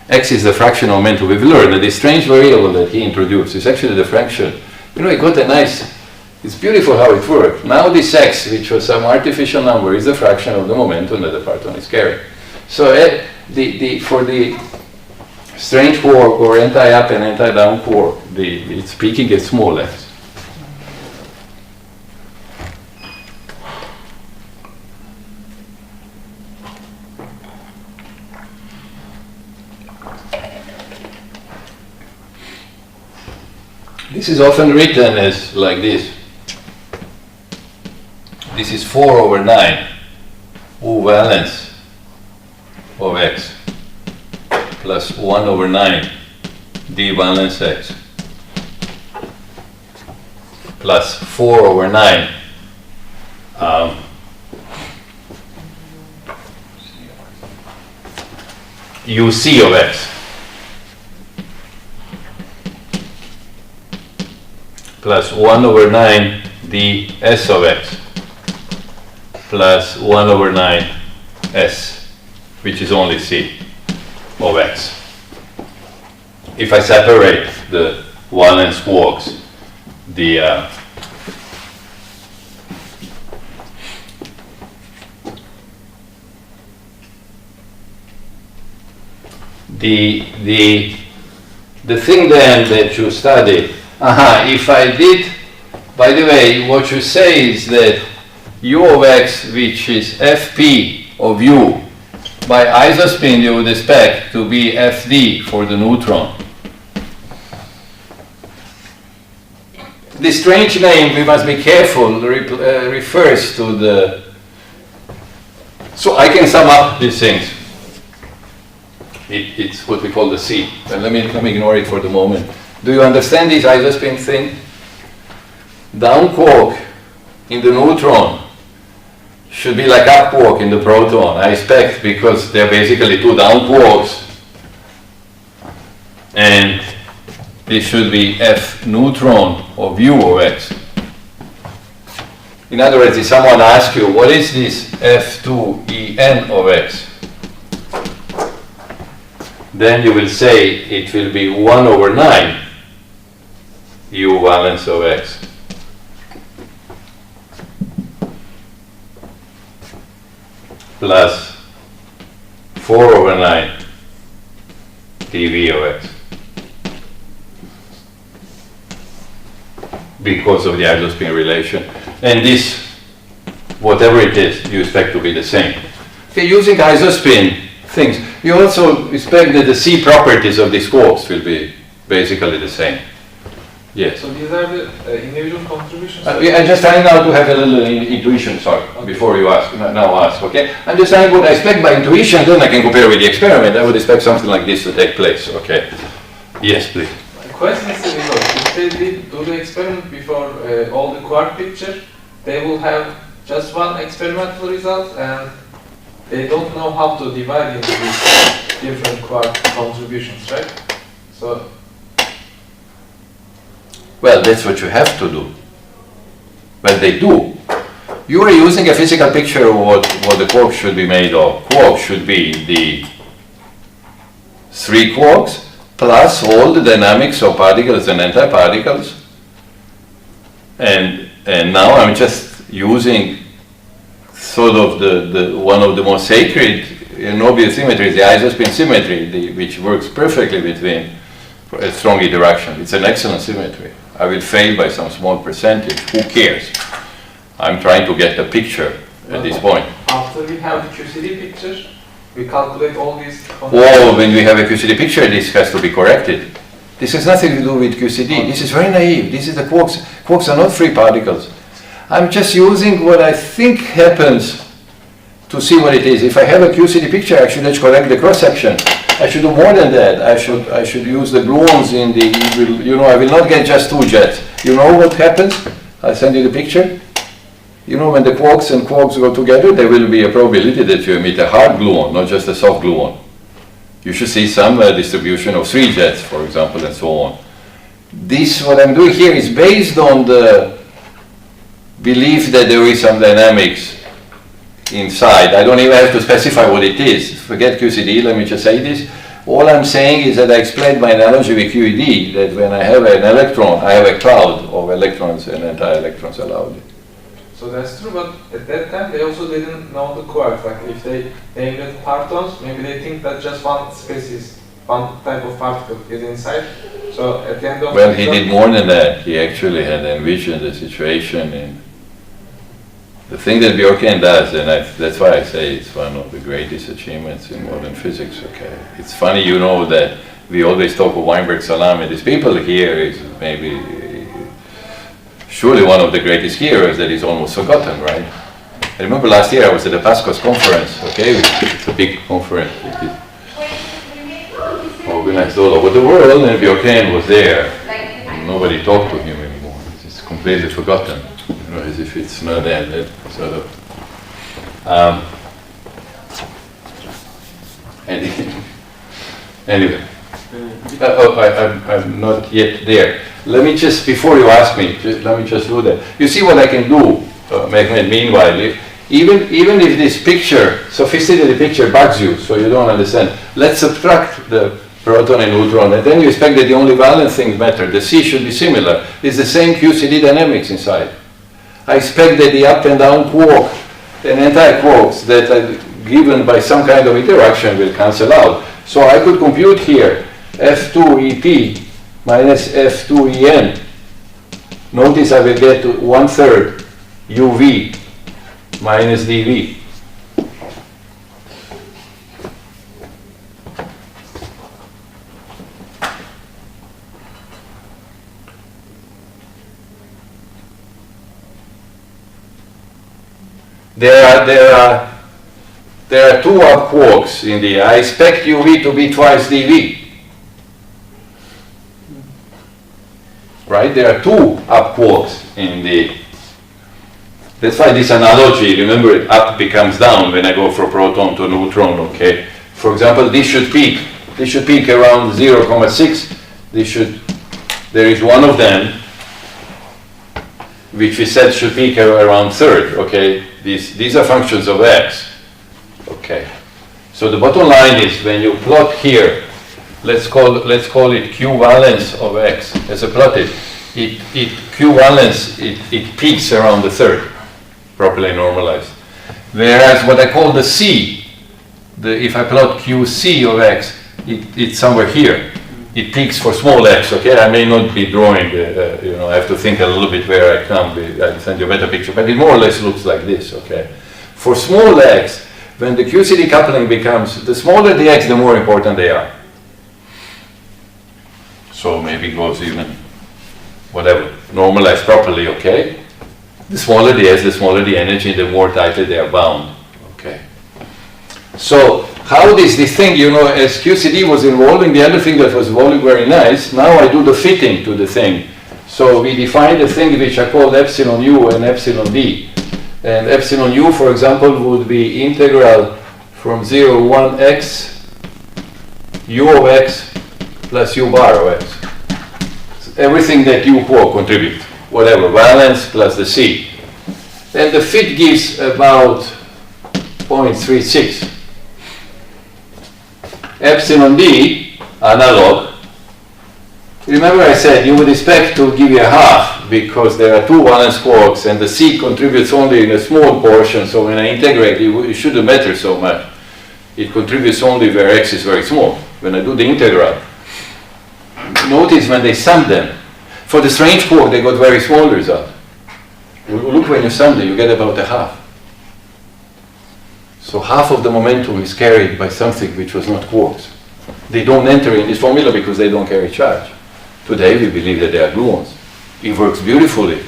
A: X is the fractional momentum. We've learned that this strange variable that he introduced is actually the fraction. You know, he got a nice, it's beautiful how it worked. Now this x, which was some artificial number, is the fraction of the momentum that the parton is carrying. So for the strange quark or anti-up and anti-down quark, it's peaking at small x. This is often written as like this. This is 4/9 U valence of x plus 1/9 D valence x plus 4/9 UC of x plus 1/9 ds of x plus 1/9 s, which is only c of x. If I separate the valence quarks, the thing then that you study, if I did, by the way, what you say is that U of x, which is Fp of U, by isospin you would expect to be Fd for the neutron. This strange name, we must be careful, refers to the... So I can sum up these things. It's what we call the C. But let me ignore it for the moment. Do you understand this isospin thing? Down quark in the neutron should be like up quark in the proton, I expect, because they're basically two down quarks. And this should be F neutron of U of x. In other words, if someone asks you, what is this F2 En of x? then you will say it will be 1 over 9 U valence of X. Plus 4 over 9 dV of X. Because of the isospin relation. And this, whatever it is, you expect to be the same. Okay, using isospin things, you also expect that the C properties of these quarks will be basically the same. Yes.
B: So these are the individual contributions?
A: I'm just trying now to have a little intuition, sorry, okay. Before you ask, now ask, okay? I'm just saying what I expect by intuition, then I can compare with the experiment. I would expect something like this to take place, okay? Yes, please.
B: My question is, if they do the experiment before all the quark picture, they will have just one experimental result and they don't know how to divide into these different quark contributions, right? So.
A: Well, that's what you have to do. But they do. You are using a physical picture of what the quarks should be made of. Quarks should be the 3 quarks plus all the dynamics of particles and antiparticles. And now I'm just using sort of the one of the most sacred and obvious symmetries, the isospin symmetry, which works perfectly between a strong interaction. It's an excellent symmetry. I will fail by some small percentage. Who cares? I'm trying to get a picture at this point.
B: After we have the QCD picture, we calculate all these.
A: Oh, when we have a QCD picture, this has to be corrected. This has nothing to do with QCD. This is very naive. This is the quarks. Quarks are not free particles. I'm just using what I think happens to see what it is. If I have a QCD picture, I should correct the cross section. I should do more than that. I should use the gluons in the, I will not get just 2 jets. You know what happens? I'll send you the picture. You know, when the quarks and quarks go together, there will be a probability that you emit a hard gluon, not just a soft gluon. You should see some distribution of 3 jets, for example, and so on. This, what I'm doing here, is based on the belief that there is some dynamics inside. I don't even have to specify what it is. Forget QCD, let me just say this. All I'm saying is that I explained my analogy with QED, that when I have an electron, I have a cloud of electrons and anti-electrons allowed.
B: So that's true, but at that time they also didn't know the quarks. Like if they named it partons, maybe they think that just one species, one type of particle is inside. So at the end of
A: well, he did more than that. He actually had envisioned the situation in the thing that Bjorken does, and that's why I say it's one of the greatest achievements in modern physics. Okay, it's funny, that we always talk of Weinberg-Salam, and these people here is maybe surely one of the greatest heroes that is almost forgotten, right? I remember last year I was at the PASCOS conference. Okay, it's a big conference. Organized all over the world, and Bjorken was there. And nobody talked to him anymore. It's completely forgotten. As if it's not that sort of. Anyway, I'm not yet there. Let me just, before you ask me, let me just do that. You see what I can do, Mehmet, meanwhile. Even if this picture, sophisticated picture, bugs you, so you don't understand, let's subtract the proton and neutron, and then you expect that the only valence things matter. The C should be similar. It's the same QCD dynamics inside. I expect that the up and down quark and anti-quarks that are given by some kind of interaction will cancel out. So I could compute here F2EP minus F2EN. Notice I will get to 1/3 UV minus dV. There are 2 up quarks in the. I expect UV to be twice dV. Right? There are 2 up quarks in the. That's why this analogy, remember, up becomes down when I go from proton to neutron. Okay. For example, this should peak. This should peak around 0.6. There is one of them, which we said should peak around 1/3. Okay. These are functions of x. Okay. So the bottom line is when you plot here let's call it Q valence of X as I plotted. Q valence, it peaks around the third, properly normalized. Whereas what I call the C, if I plot QC of X, it's somewhere here. It peaks for small x, okay? I may not be drawing, I have to think a little bit where I come. I'll send you a better picture, but it more or less looks like this, okay? For small x, when the QC decoupling becomes, the smaller the x, the more important they are. So maybe it goes even, whatever, normalized properly, okay? The smaller the s, the smaller the energy, the more tightly they are bound, okay? So, how does this thing, as QCD was evolving, the other thing that was evolving very nice, now I do the fitting to the thing. So we define the thing which are called epsilon u and epsilon d. And epsilon u, for example, would be integral from 0, 1 x, u of x plus u bar of x. So everything that u core contribute, whatever, valence plus the c. And the fit gives about 0.36. Epsilon d, analog. Remember I said you would expect to give you a half because there are two valence quarks and the C contributes only in a small portion, so when I integrate it shouldn't matter so much. It contributes only where x is very small. When I do the integral, notice when they sum them, for the strange quark they got very small result. Look when you sum them, you get about a half. So half of the momentum is carried by something which was not quarks. They don't enter in this formula because they don't carry charge. Today we believe that they are gluons. It works beautifully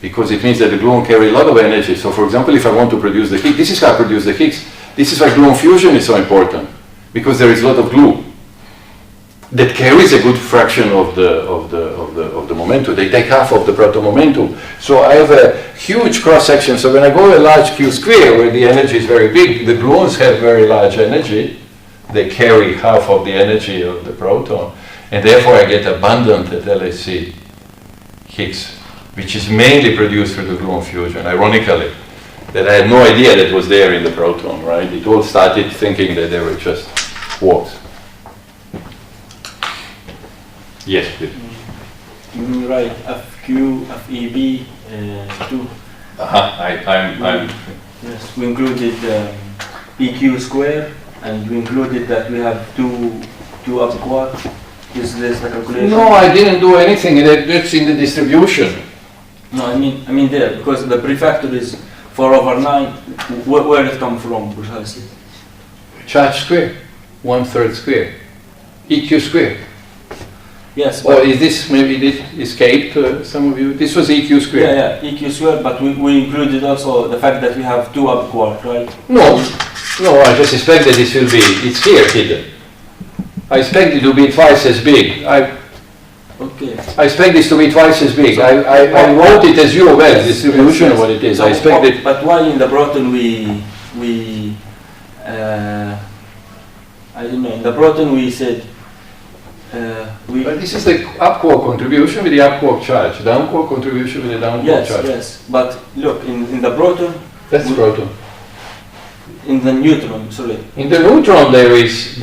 A: because it means that the gluon carry a lot of energy. So for example, if I want to produce the Higgs, this is how I produce the Higgs. This is why gluon fusion is so important, because there is a lot of glue that carries a good fraction of the momentum. They take half of the proton momentum. So I have a huge cross section. So when I go a large Q square where the energy is very big, the gluons have very large energy. They carry half of the energy of the proton, and therefore I get abundant at LHC Higgs, which is mainly produced through the gluon fusion. Ironically, that I had no idea that was there in the proton, right? It all started thinking that they were just quarks. Yes, please.
C: Right, FQ, FEB, 2.
A: I'm
C: Yes, we included PQ square, and we included that we have two up quarks. Is this the calculation?
A: No, I didn't do anything. That's in the distribution.
C: No, I mean there, because the prefactor is 4/9. Where it come from precisely?
A: Charge square, 1/3 square, EQ square.
C: Yes.
A: Or is this maybe this escaped some of you? This was EQ square.
C: Yeah, EQ square, but we included also the fact that we have two up quarks, right?
A: No, I just expect that this will be, it's here hidden. I expect it to be twice as big.
C: Okay.
A: I expect this to be twice as big. I wrote it as U of X distribution of what it is.
C: So
A: I expect it.
C: But why in the proton I don't know, in the proton we said,
A: But this is the up quark contribution with the up quark charge, down quark contribution with the down quark charge.
C: Yes, but look, in the proton,
A: That's proton.
C: in the neutron, sorry.
A: In the neutron there is,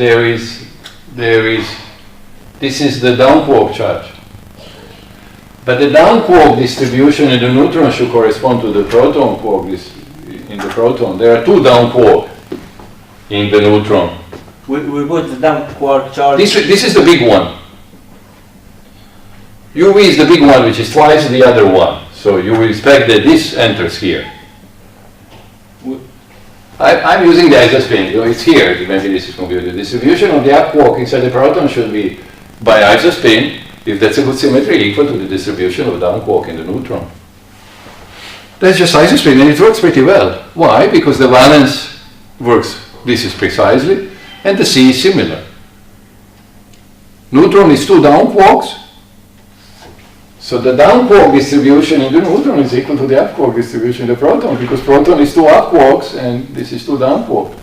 A: this is the down quark charge. But the down quark distribution in the neutron should correspond to the proton quark in the proton. There are two down quark in the neutron.
C: We put the down quark charge.
A: This is the big one. UV is the big one, which is twice the other one. So you will expect that this enters here. I'm using the isospin. It's here. Maybe this is computed. The distribution of the up quark inside the proton should be by isospin, if that's a good symmetry, equal to the distribution of down quark in the neutron. That's just isospin, and it works pretty well. Why? Because the valence works. This is precisely. And the C is similar. Neutron is two down quarks. So the down quark distribution in the neutron is equal to the up quark distribution in the proton, because proton is two up quarks and this is two down quarks.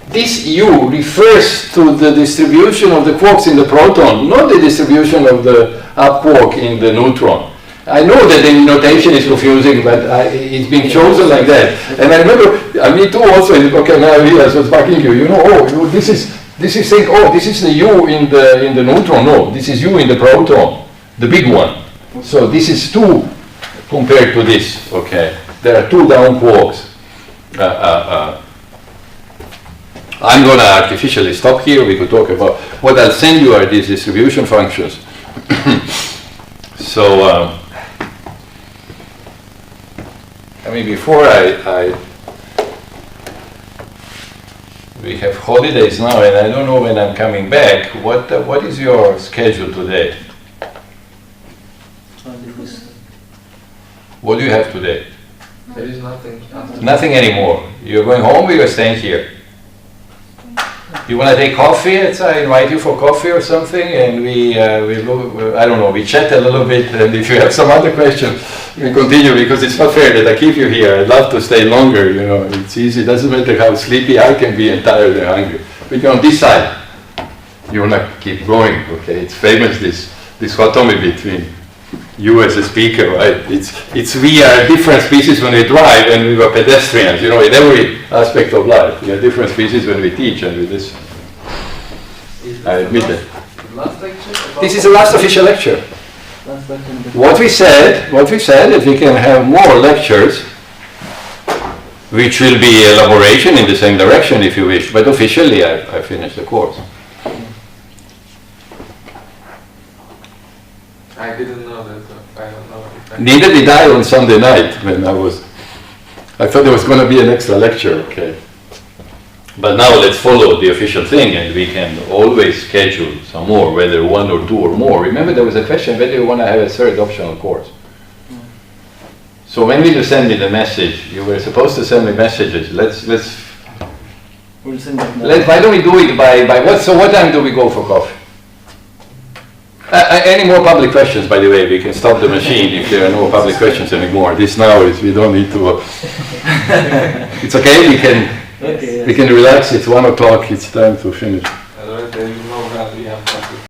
A: This U refers to the distribution of the quarks in the proton, not the distribution of the up quark in the neutron. I know that the notation is confusing, but it's been chosen like that. And I remember, me too also, in the vocabulary I was backing you, this is This is saying, oh, this is the U in the neutron. No, this is U in the proton, the big one. So this is 2 compared to this, okay? There are 2 down quarks. I'm going to artificially stop here. We could talk about, what I'll send you are these distribution functions. So, I mean, before we have holidays now, and I don't know when I'm coming back. What is your schedule today? What do you have today?
B: There is nothing after.
A: Nothing anymore. You're going home or you're staying here? You want to take coffee? I invite you for coffee or something, and we look, I don't know, we chat a little bit, and if you have some other questions, we continue, because it's not fair that I keep you here. I'd love to stay longer, you know, it's easy. It doesn't matter how sleepy I can be and tired and hungry. But you're on this side. You want to keep going, okay? It's famous, this dichotomy between you as a speaker, right? It's we are different species when we drive and we were pedestrians, you know, in every aspect of life. We are different species when we teach and with this. I admit it.
B: Last lecture?
A: This is the last official lecture. What we said is we can have more lectures, which will be elaboration in the same direction if you wish, but officially I finished the course.
B: I didn't know that. I don't know if I...
A: Neither did I on Sunday night when I thought there was going to be an extra lecture, okay. But now let's follow the official thing, and we can always schedule some more, whether 1 or 2 or more. Remember, there was a question whether you want to have a third optional course. So when will you send me the message? You were supposed to send me messages.
C: We'll send them.
A: Why don't we do it by what? So what time do we go for coffee? Any more public questions, by the way? We can stop the machine if there are no public questions anymore. This now is, we don't need to. It's okay. We can relax. It's 1 o'clock. It's time to finish.
B: Otherwise, there is no ground we have coffee.